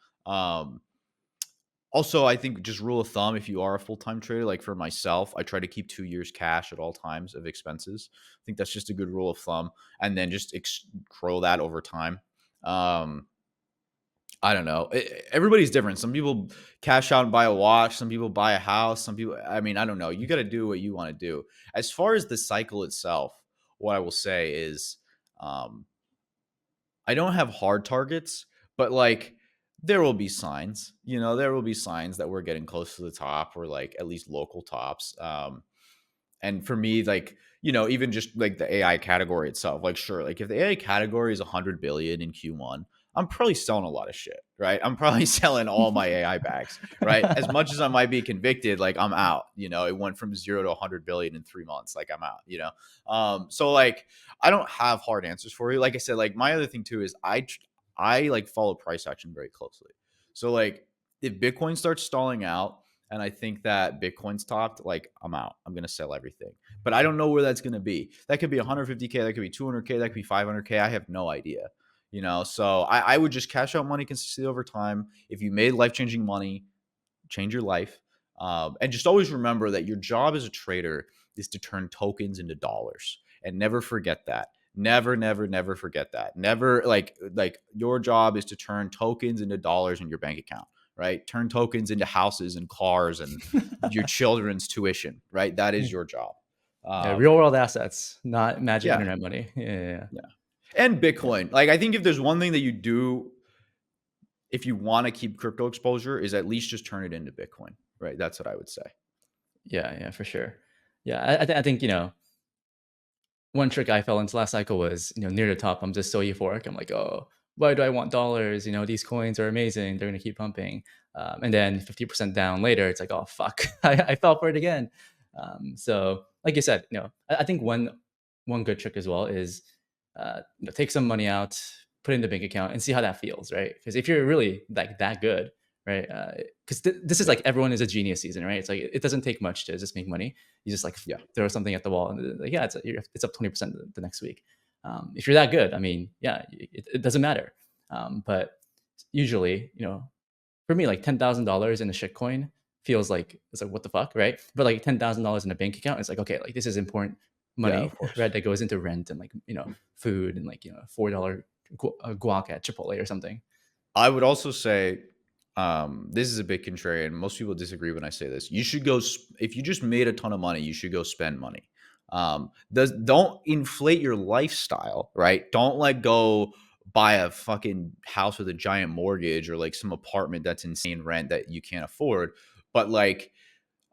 Also, I think just rule of thumb, if you are a full-time trader, like for myself, I try to keep 2 years cash at all times of expenses. I think that's just a good rule of thumb, and then just grow that over time. um I don't know. Everybody's different. Some people cash out and buy a watch. Some people buy a house. Some people, I mean, I don't know. You got to do what you want to do. As far as the cycle itself, what I will say is, um, I don't have hard targets, but like there will be signs, there will be signs that we're getting close to the top or like at least local tops. And for me, like, even just like the AI category itself, like, sure, like if the AI category is 100 billion in Q1, I'm probably selling a lot of shit, right? I'm probably selling all my AI bags, right? As much as I might be convicted, like I'm out, it went from 0 to 100 billion in 3 months. Like I'm out. So like, I don't have hard answers for you. Like I said, like my other thing too is I like follow price action very closely. So like if Bitcoin starts stalling out, and I think that Bitcoin's topped, like I'm out. I'm going to sell everything. But I don't know where that's going to be. That could be 150K, that could be 200K, that could be 500K. I have no idea. So I would just cash out money consistently over time. If you made life-changing money, change your life. And just always remember that your job as a trader is to turn tokens into dollars. And never forget that. Never, never, never forget that. Never like your job is to turn tokens into dollars in your bank account, right? Turn tokens into houses and cars and your children's tuition, right? That is your job. Yeah, real Um, world assets, not magic yeah, internet money. Yeah, yeah, yeah. yeah. And Bitcoin. Like I think if there's one thing that you do if you want to keep crypto exposure is at least just turn it into Bitcoin, right? That's what I would say. Yeah, yeah, for sure. Yeah, I think one trick I fell into last cycle was near the top. I'm just so euphoric. I'm like, oh, why do I want dollars? These coins are amazing. They're gonna keep pumping. And then 50% down later, it's like, oh fuck, I fell for it again. So like you said, I think one good trick as well is take some money out, put it in the bank account, and see how that feels, right? Because if you're really like that good, right? Because this is Yeah. like everyone is a genius season, right? It's like it doesn't take much to just make money. You just like Yeah. throw something at the wall, and like, yeah, it's up 20% the next week. If you're that good, I mean, yeah, it doesn't matter. But usually, for me, like $10,000 in a shitcoin feels like it's like what the fuck, right? But like $10,000 in a bank account, it's like okay, like this is important Yeah, money, of course. right? That goes into rent and like food and like $4 guac at Chipotle or something. I would also say this is a bit contrarian. Most people disagree when I say this. You should go if you just made a ton of money, you should go spend money. Don't inflate your lifestyle, right? Don't like go buy a fucking house with a giant mortgage or like some apartment that's insane rent that you can't afford. But like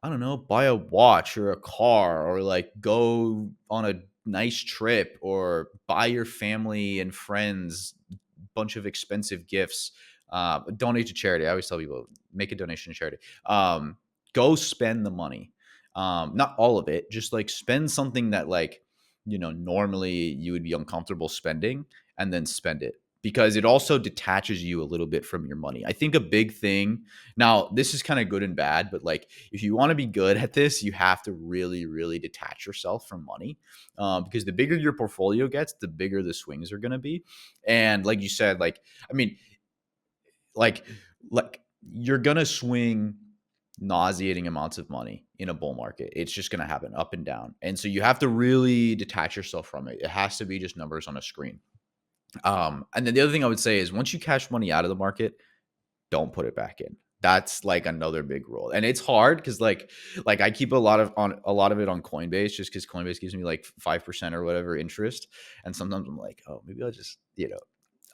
I don't know, buy a watch or a car or like go on a nice trip or buy your family and friends a bunch of expensive gifts. Donate to charity. I always tell people make a donation to charity. Go spend the money. Not all of it, just like spend something that like, normally you would be uncomfortable spending and then spend it because it also detaches you a little bit from your money. I think a big thing now, this is kind of good and bad, but like if you want to be good at this, you have to really, really detach yourself from money because the bigger your portfolio gets, the bigger the swings are going to be. And like you said, like, I mean, like, like you're going to swing nauseating amounts of money in a bull market. It's just going to happen up and down. And so you have to really detach yourself from it. It has to be just numbers on a screen. And then the other thing I would say is once you cash money out of the market, don't put it back in. That's like another big rule. And it's hard because like I keep a lot of it on Coinbase just because Coinbase gives me like 5% or whatever interest. And sometimes I'm like, oh, maybe I'll just,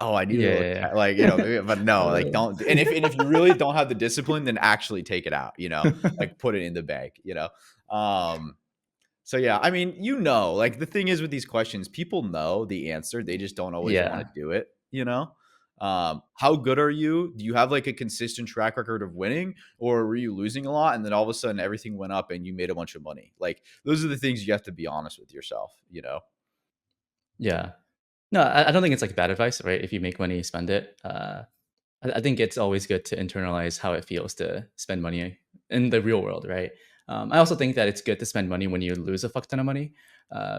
oh, I need a little Yeah, like, maybe, but no, like don't and if you really don't have the discipline, then actually take it out, like put it in the bank. Um so yeah, I mean, like the thing is with these questions, people know the answer. They just don't always want yeah. to do it. How good are you? Do you have like a consistent track record of winning, or were you losing a lot and then all of a sudden everything went up and you made a bunch of money? Like those are the things you have to be honest with yourself. Yeah. No, I don't think it's like bad advice, right? If you make money, spend it. I think it's always good to internalize how it feels to spend money in the real world, right? I also think that it's good to spend money when you lose a fuck ton of money,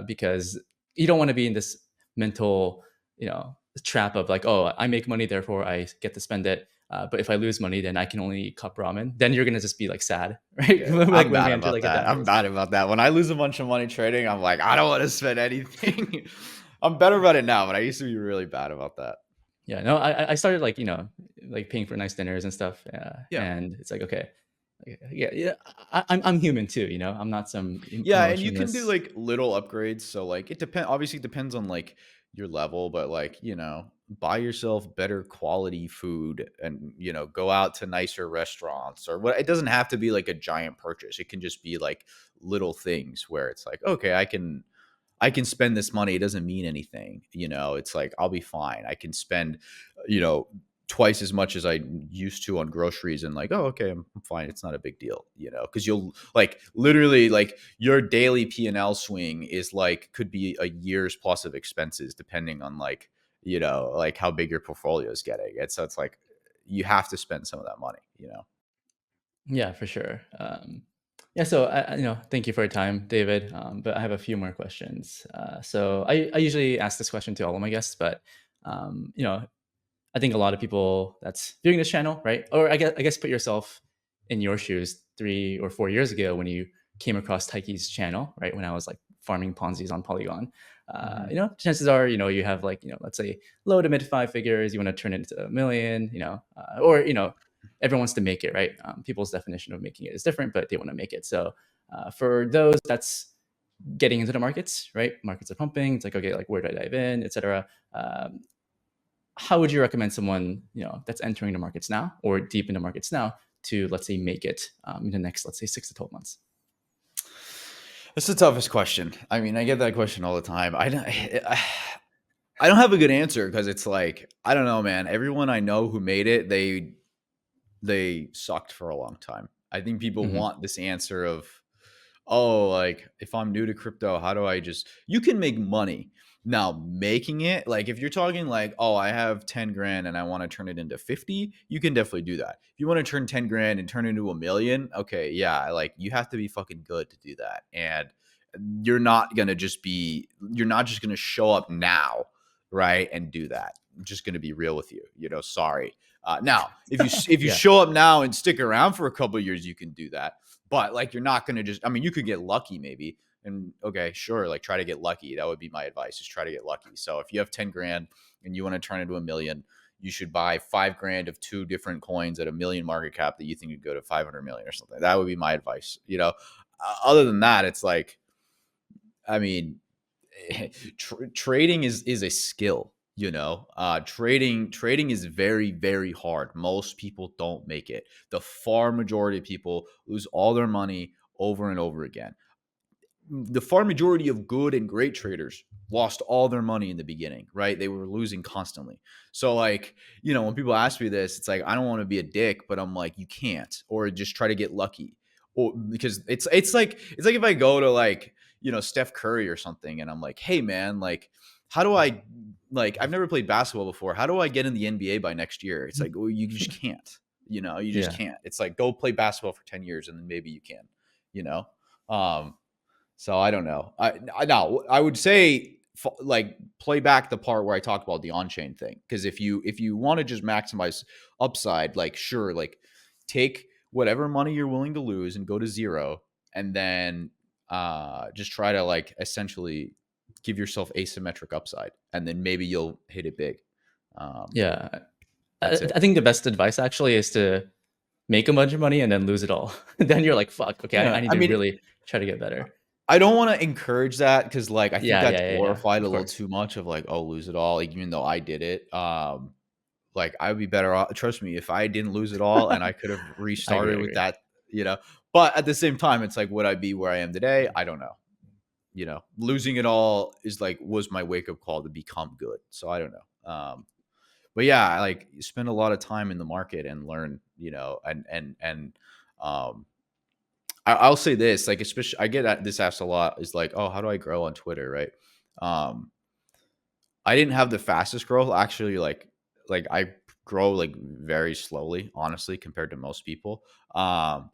because you don't want to be in this mental, trap of like, oh, I make money, therefore I get to spend it. But if I lose money, then I can only cup ramen. Then you're gonna just be like sad, right? Yeah, Like I'm when bad we enter about like a that. down I'm phase. bad about that. When I lose a bunch of money trading, I'm like, I don't want to spend anything. I'm better about it now, but I used to be really bad about that. Yeah, no, I started like, like paying for nice dinners and stuff, Yeah. and it's like, okay, yeah, yeah, I'm human too, I'm not some Yeah, and you can do emotionless. like little upgrades. So like obviously it depends on like your level, but like, buy yourself better quality food and go out to nicer restaurants or what. It doesn't have to be like a giant purchase. It can just be like little things where it's like, okay, I can spend this money. It doesn't mean anything. It's like, I'll be fine. I can spend, you know, twice as much as I used to on groceries and like, oh, okay, I'm fine. It's not a big deal, because you'll like literally like your daily P&L swing is like, could be a year's plus of expenses depending on like, like how big your portfolio is getting. And so it's like, you have to spend some of that money. Yeah, for sure. Yeah, so thank you for your time, David. But I have a few more questions. So I usually ask this question to all of my guests, but um, you know, I think a lot of people that's viewing this channel, right? Or I guess put yourself in your shoes 3 or 4 years ago when you came across Taiki's channel, right? When I was like farming Ponzi's on Polygon. Hmm. Chances are, you have like, let's say low to mid five figures, you want to turn it into a million, or, everyone wants to make it, right? People's definition of making it is different, but they want to make it. So for those, that's getting into the markets, right? Markets are pumping. It's like, okay, like where do I dive in, etc. How would you recommend someone that's entering the markets now or deep in the markets now to, let's say, make it in the next, let's say, 6 to 12 months? That's the toughest question. I mean, I get that question all the time. I don't have a good answer because it's like, I don't know, man. Everyone I know who made it, they sucked for a long time. I think people Hmm. want this answer of, oh, like if I'm new to crypto, how do I just you can make money. Now, making it, like if you're talking like, oh, I have 10 grand and I want to turn it into 50, you can definitely do that. If you want to turn 10 grand and turn it into a million, okay, yeah, like you have to be fucking good to do that. And you're not just gonna show up now, right? And do that. I'm just gonna be real with you. Sorry. Now, if you Yeah. show up now and stick around for a couple of years, you can do that. But like you're not gonna just, I mean, you could get lucky maybe. And okay, sure, like try to get lucky. That would be my advice, just try to get lucky. So if you have 10 grand and you want to turn into a million, you should buy 5 grand of two different coins at a million market cap that you think would go to 500 million or something. That would be my advice. Other than that, it's like, I mean, trading is a skill. Trading is very, very hard. Most people don't make it. The far majority of people lose all their money over and over again. The far majority of good and great traders lost all their money in the beginning, right? They were losing constantly. So like, when people ask me this, it's like, I don't want to be a dick, but I'm like, you can't, or just try to get lucky. Or because it's like if I go to like, Steph Curry or something and I'm like, hey man, like, how do I, like, I've never played basketball before. How do I get in the NBA by next year? It's like, well, you just can't, you just Yeah. can't. It's like, go play basketball for 10 years and then maybe you can, you know? Um, so I don't know. I would say like play back the part where I talked about the on-chain thing, because if you want to just maximize upside, like sure, like take whatever money you're willing to lose and go to zero, and then just try to like essentially give yourself asymmetric upside, and then maybe you'll hit it big. Um, Yeah. that's I it. think the best advice actually is to make a bunch of money and then lose it all. Then you're like, fuck, okay, I Yeah, need I to mean, really try to get better. I don't want to encourage that because, like, I think Yeah, that's yeah, yeah, yeah. glorified a Of little course. too much of like, oh, lose it all. Like, even though I did it, like I would be better off. Trust me, if I didn't lose it all and I could have I agree, restarted I with agree. that, But at the same time, it's like, would I be where I am today? I don't know. Losing it all is like was my wake up call to become good. So I don't know. But yeah, like you spend a lot of time in the market and learn, and um, I'll say this, like, especially I get this asked a lot is like, oh, how do I grow on Twitter, right? Um, I didn't have the fastest growth. Actually, like I grow like very slowly, honestly, compared to most people. Um,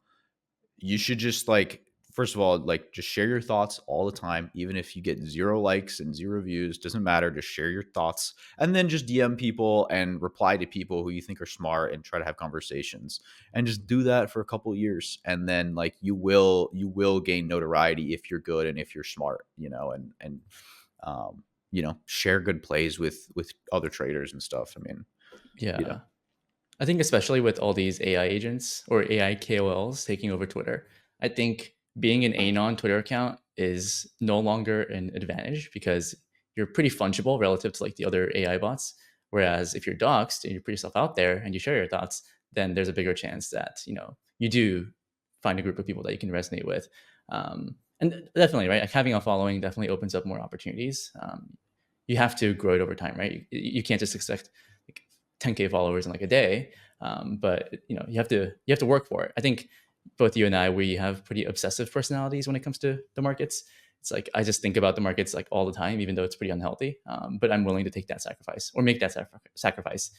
you should just like first of all, like just share your thoughts all the time, even if you get 0 likes and 0 views, doesn't matter. Just share your thoughts and then just DM people and reply to people who you think are smart and try to have conversations and just do that for a couple of years. And then like you will gain notoriety if you're good and if you're smart, and share good plays with other traders and stuff. I mean, you know. Yeah. I think especially with all these AI agents or AI KOLs taking over Twitter, I think being an anon Twitter account is no longer an advantage because you're pretty fungible relative to like the other AI bots. Whereas if you're doxxed and you put yourself out there and you share your thoughts, then there's a bigger chance that you do find a group of people that you can resonate with. And definitely, right? Like having a following definitely opens up more opportunities. You have to grow it over time, right? You can't just expect like 10K followers in like a day, but you have to work for it. I think both you and I, we have pretty obsessive personalities when it comes to the markets. It's like I just think about the markets like all the time, even though it's pretty unhealthy. But I'm willing to take that sacrifice or make that sacrifice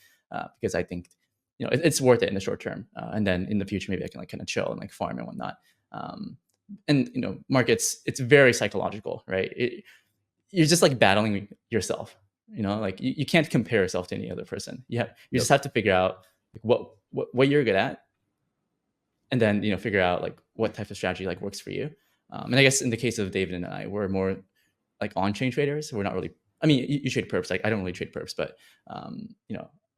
because I think it's worth it in the short term, and then in the future maybe I can like kind of chill and like farm and whatnot. Um, and markets, it's very psychological, right? You're just like battling yourself. Like you can't compare yourself to any other person. You Yep. just have to figure out like what you're good at, and then figure out like what type of strategy like works for you. And I guess in the case of David and I, we're more like on-chain traders. We're not really. I mean, you trade perps. Like I don't really trade perps, but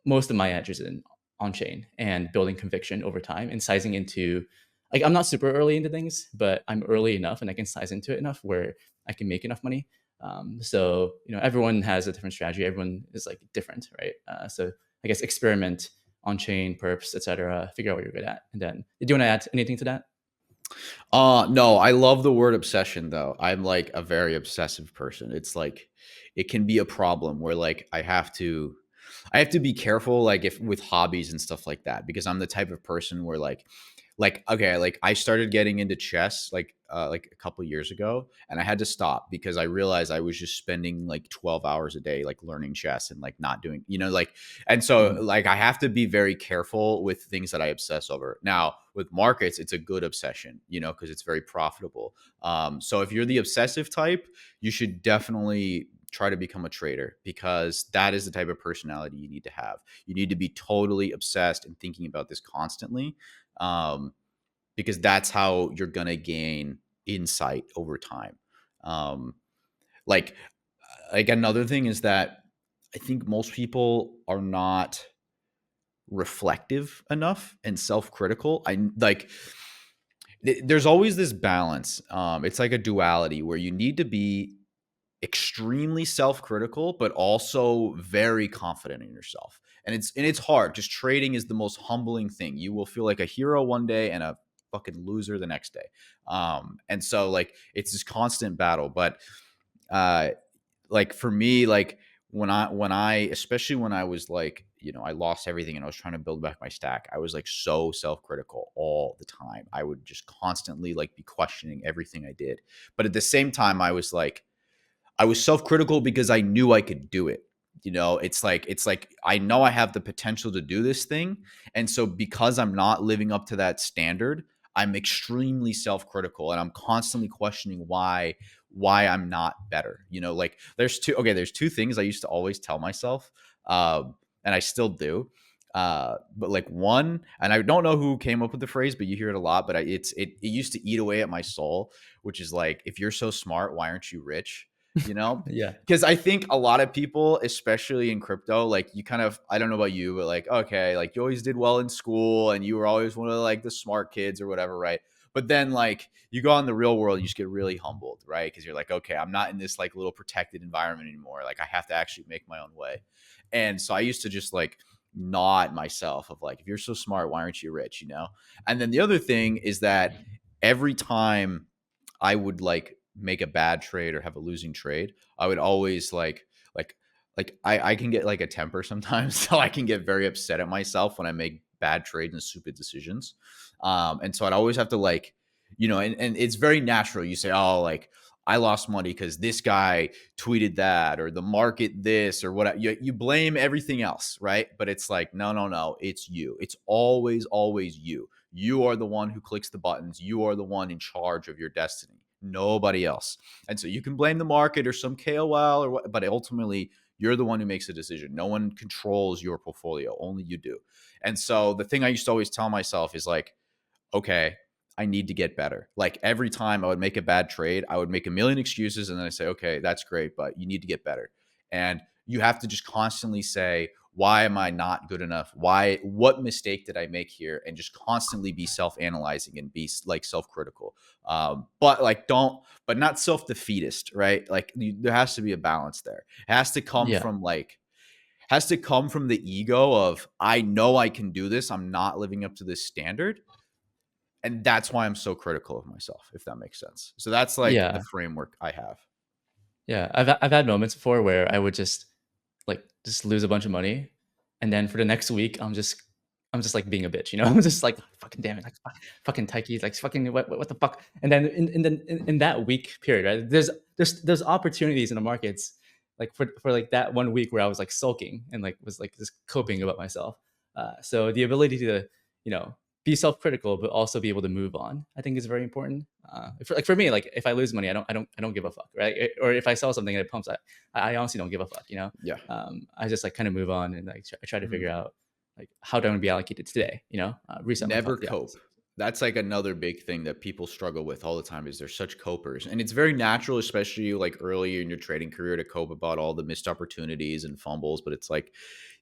most of my edge is in on-chain and building conviction over time and sizing into. Like I'm not super early into things, but I'm early enough and I can size into it enough where I can make enough money. So everyone has a different strategy. Everyone is like different, right? So I guess experiment on chain perps, etc. Figure out what you're good at, and then do you want to add anything to that? No, I love the word obsession though. I'm like a very obsessive person. It's like it can be a problem where like I have to be careful like if with hobbies and stuff like that because I'm the type of person where like okay, like I started getting into chess like a couple years ago and I had to stop because I realized I was just spending like 12 hours a day like learning chess and like not doing, like and so Mhm. like I have to be very careful with things that I obsess over. Now, with markets, it's a good obsession, because it's very profitable. So if you're the obsessive type, you should definitely try to become a trader because that is the type of personality you need to have. You need to be totally obsessed and thinking about this constantly. Um, because that's how you're going to gain insight over time. Um, like like another thing is that I think most people are not reflective enough and self-critical. There's always this balance. It's like a duality where you need to be extremely self-critical but also very confident in yourself. And it's hard because trading is the most humbling thing. You will feel like a hero one day and a fucking loser the next day. And so like it's this constant battle. But uh like for me, like when I especially when I was like, I lost everything and I was trying to build back my stack, I was like so self-critical all the time. I would just constantly like be questioning everything I did. But at the same time, I was self-critical because I knew I could do it. It's like I know I have the potential to do this thing, and so because I'm not living up to that standard, I'm extremely self-critical and I'm constantly questioning why I'm not better. Like there's two things I used to always tell myself, and I still do. But like one, and I don't know who came up with the phrase, but you hear it a lot. But it used to eat away at my soul, which is like, if you're so smart, why aren't you rich? you know Yeah. because I think a lot of people, especially in crypto, like you kind of, I don't know about you, but like, okay, like you always did well in school and you were always one of like the smart kids or whatever, right? But then like you go out in the real world, you just get really humbled, right? Because you're like, okay, I'm not in this like little protected environment anymore. Like I have to actually make my own way. And so I used to just like nod myself of like, if you're so smart, why aren't you rich? And then the other thing is that every time I would like make a bad trade or have a losing trade, I would always like I can get like a temper sometimes, so I can get very upset at myself when I make bad trades and stupid decisions. And so I'd always have to like, and it's very natural. You say, oh, like I lost money because this guy tweeted that or the market this or what. You blame everything else, right? But it's like, no, no, no, it's you. It's always you. You are the one who clicks the buttons. You are the one in charge of your destiny, nobody else. And so you can blame the market or some KOL or what, but ultimately you're the one who makes the decision. No one controls your portfolio, only you do. And so the thing I used to always tell myself is like, okay, I need to get better. Like every time I would make a bad trade, I would make a million excuses and then I say, okay, that's great, but you need to get better. And you have to just constantly say, why am I not good enough? What mistake did I make here? And just constantly be self-analyzing and be like self-critical. But like, but not self-defeatist, right? Like there has to be a balance there. It Yeah. has to come from the ego of, I know I can do this. I'm not living up to this standard. And that's why I'm so critical of myself, if that makes sense. So that's like the Yeah. framework I have. Yeah. I've had moments before where I would just lose a bunch of money, and then for the next week, I'm just like being a bitch, you know? I'm just like, fucking damn it, like fucking Taiki, like fucking what the fuck? And then in that week period, right? There's opportunities in the markets, like for like that 1 week where I was like sulking and like was like just coping about myself. So the ability to, you know, be self-critical but also be able to move on, I think is very important. For me, like if I lose money, I don't give a fuck, right? Or if I sell something and it pumps, I honestly don't give a fuck, you know. Yeah. I just like kind of move on and like I try to figure Mhm. out like how do I want to be allocated today, you know, reset my Never thought. Yeah. cope. That's like another big thing that people struggle with all the time is they're such copers. And it's very natural, especially like early in your trading career, to cope about all the missed opportunities and fumbles. But it's like,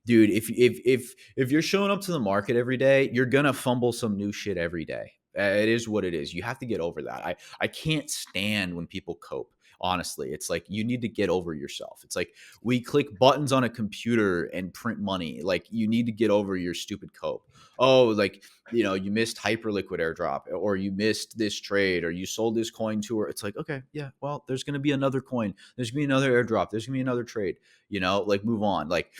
dude, if you're showing up to the market every day, you're gonna fumble some new shit every day. It is what it is. You have to get over that. I can't stand when people cope. Honestly, it's like you need to get over yourself. It's like we click buttons on a computer and print money. Like you need to get over your stupid cope. Oh, like you missed hyperliquid airdrop, or you missed this trade, or you sold this coin to her. It's like, okay, yeah, well, there's going to be another coin. There's going to be another airdrop. There's going to be another trade, like move on. Like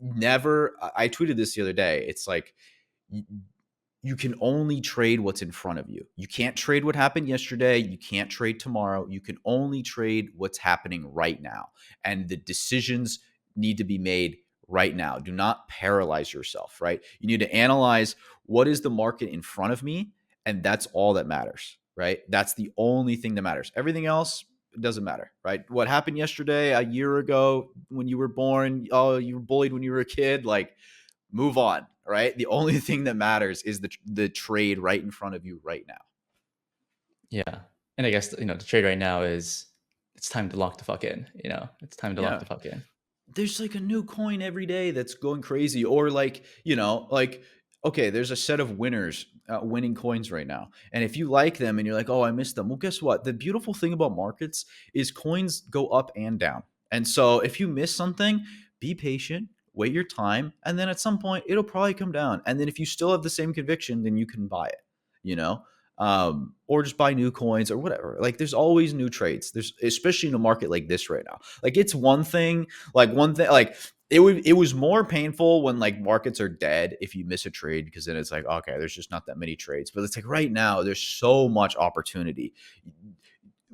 never, I tweeted this the other day. It's like, you can only trade what's in front of you. You can't trade what happened yesterday. You can't trade tomorrow. You can only trade what's happening right now. And the decisions need to be made right now. Do not paralyze yourself, right? You need to analyze, what is the market in front of me? And that's all that matters, right? That's the only thing that matters. Everything else doesn't matter, right? What happened yesterday, a year ago, when you were born, oh, you were bullied when you were a kid, like move on, right? The only thing that matters is the trade right in front of you right now. Yeah. And I guess, you know, the trade right now is it's time to lock the fuck in, you know, it's time to lock Yeah. the fuck in. There's like a new coin every day that's going crazy, or like, like, okay, there's a set of winners, winning coins right now, and if you like them and you're like, oh, I missed them, well, guess what? The beautiful thing about markets is coins go up and down. And so if you miss something, be patient, wait your time, and then at some point it'll probably come down. And then if you still have the same conviction, then you can buy it, you know or just buy new coins or whatever. Like there's always new trades. There's, especially in a market like this right now. Like it's one thing, like it was more painful when like markets are dead if you miss a trade, because then it's like, okay, there's just not that many trades. But it's like right now there's so much opportunity.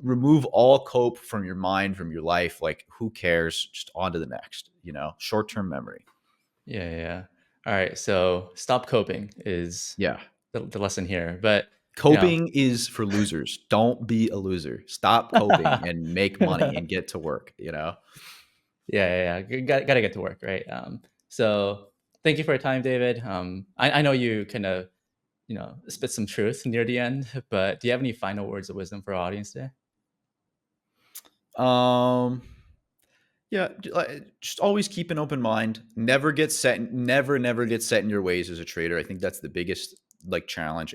Remove all cope from your mind, from your life. Like who cares? Just on to the next, short-term memory. Yeah, yeah. All right. So stop coping is Yeah. the lesson here. But you know, Coping is for losers. Don't be a loser. Stop coping and make money and get to work. yeah, yeah, yeah. Gotta get to work, right? So thank you for your time, David. I know you kind of, you know, spit some truth near the end, but do you have any final words of wisdom for our audience today? Um Yeah, just always keep an open mind. Never get set in your ways as a trader. I think that's the biggest like challenge.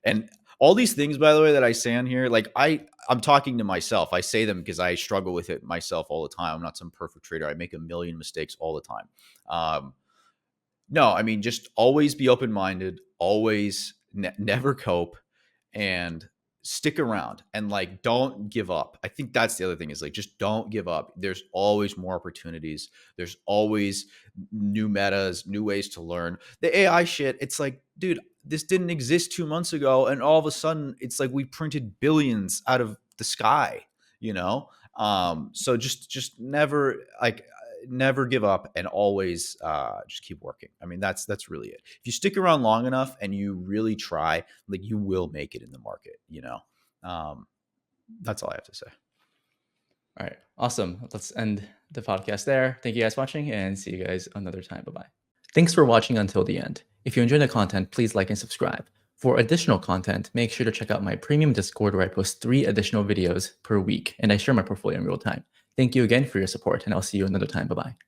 And all these things, by the way, that I say on here, like I'm talking to myself. I say them because I struggle with it myself all the time. I'm not some perfect trader. I make a million mistakes all the time. Um, no, I mean, just always be open minded. Always never cope, and stick around, and like don't give up. I think that's the other thing, is like just don't give up. There's always more opportunities. There's always new metas, new ways to learn. The AI shit, it's like, dude, this didn't exist 2 months ago, and all of a sudden it's like we printed billions out of the sky, you know? So just never give up, and always just keep working. I mean, that's really it. If you stick around long enough and you really try, like you will make it in the market. Um, that's all I have to say. All right. Awesome. Let's end the podcast there. Thank you guys for watching, and see you guys another time. Bye bye. Thanks for watching until the end. If you enjoyed the content, please like and subscribe. For additional content, make sure to check out my premium Discord, where I post 3 additional videos per week and I share my portfolio in real time. Thank you again for your support, and I'll see you another time. Bye bye.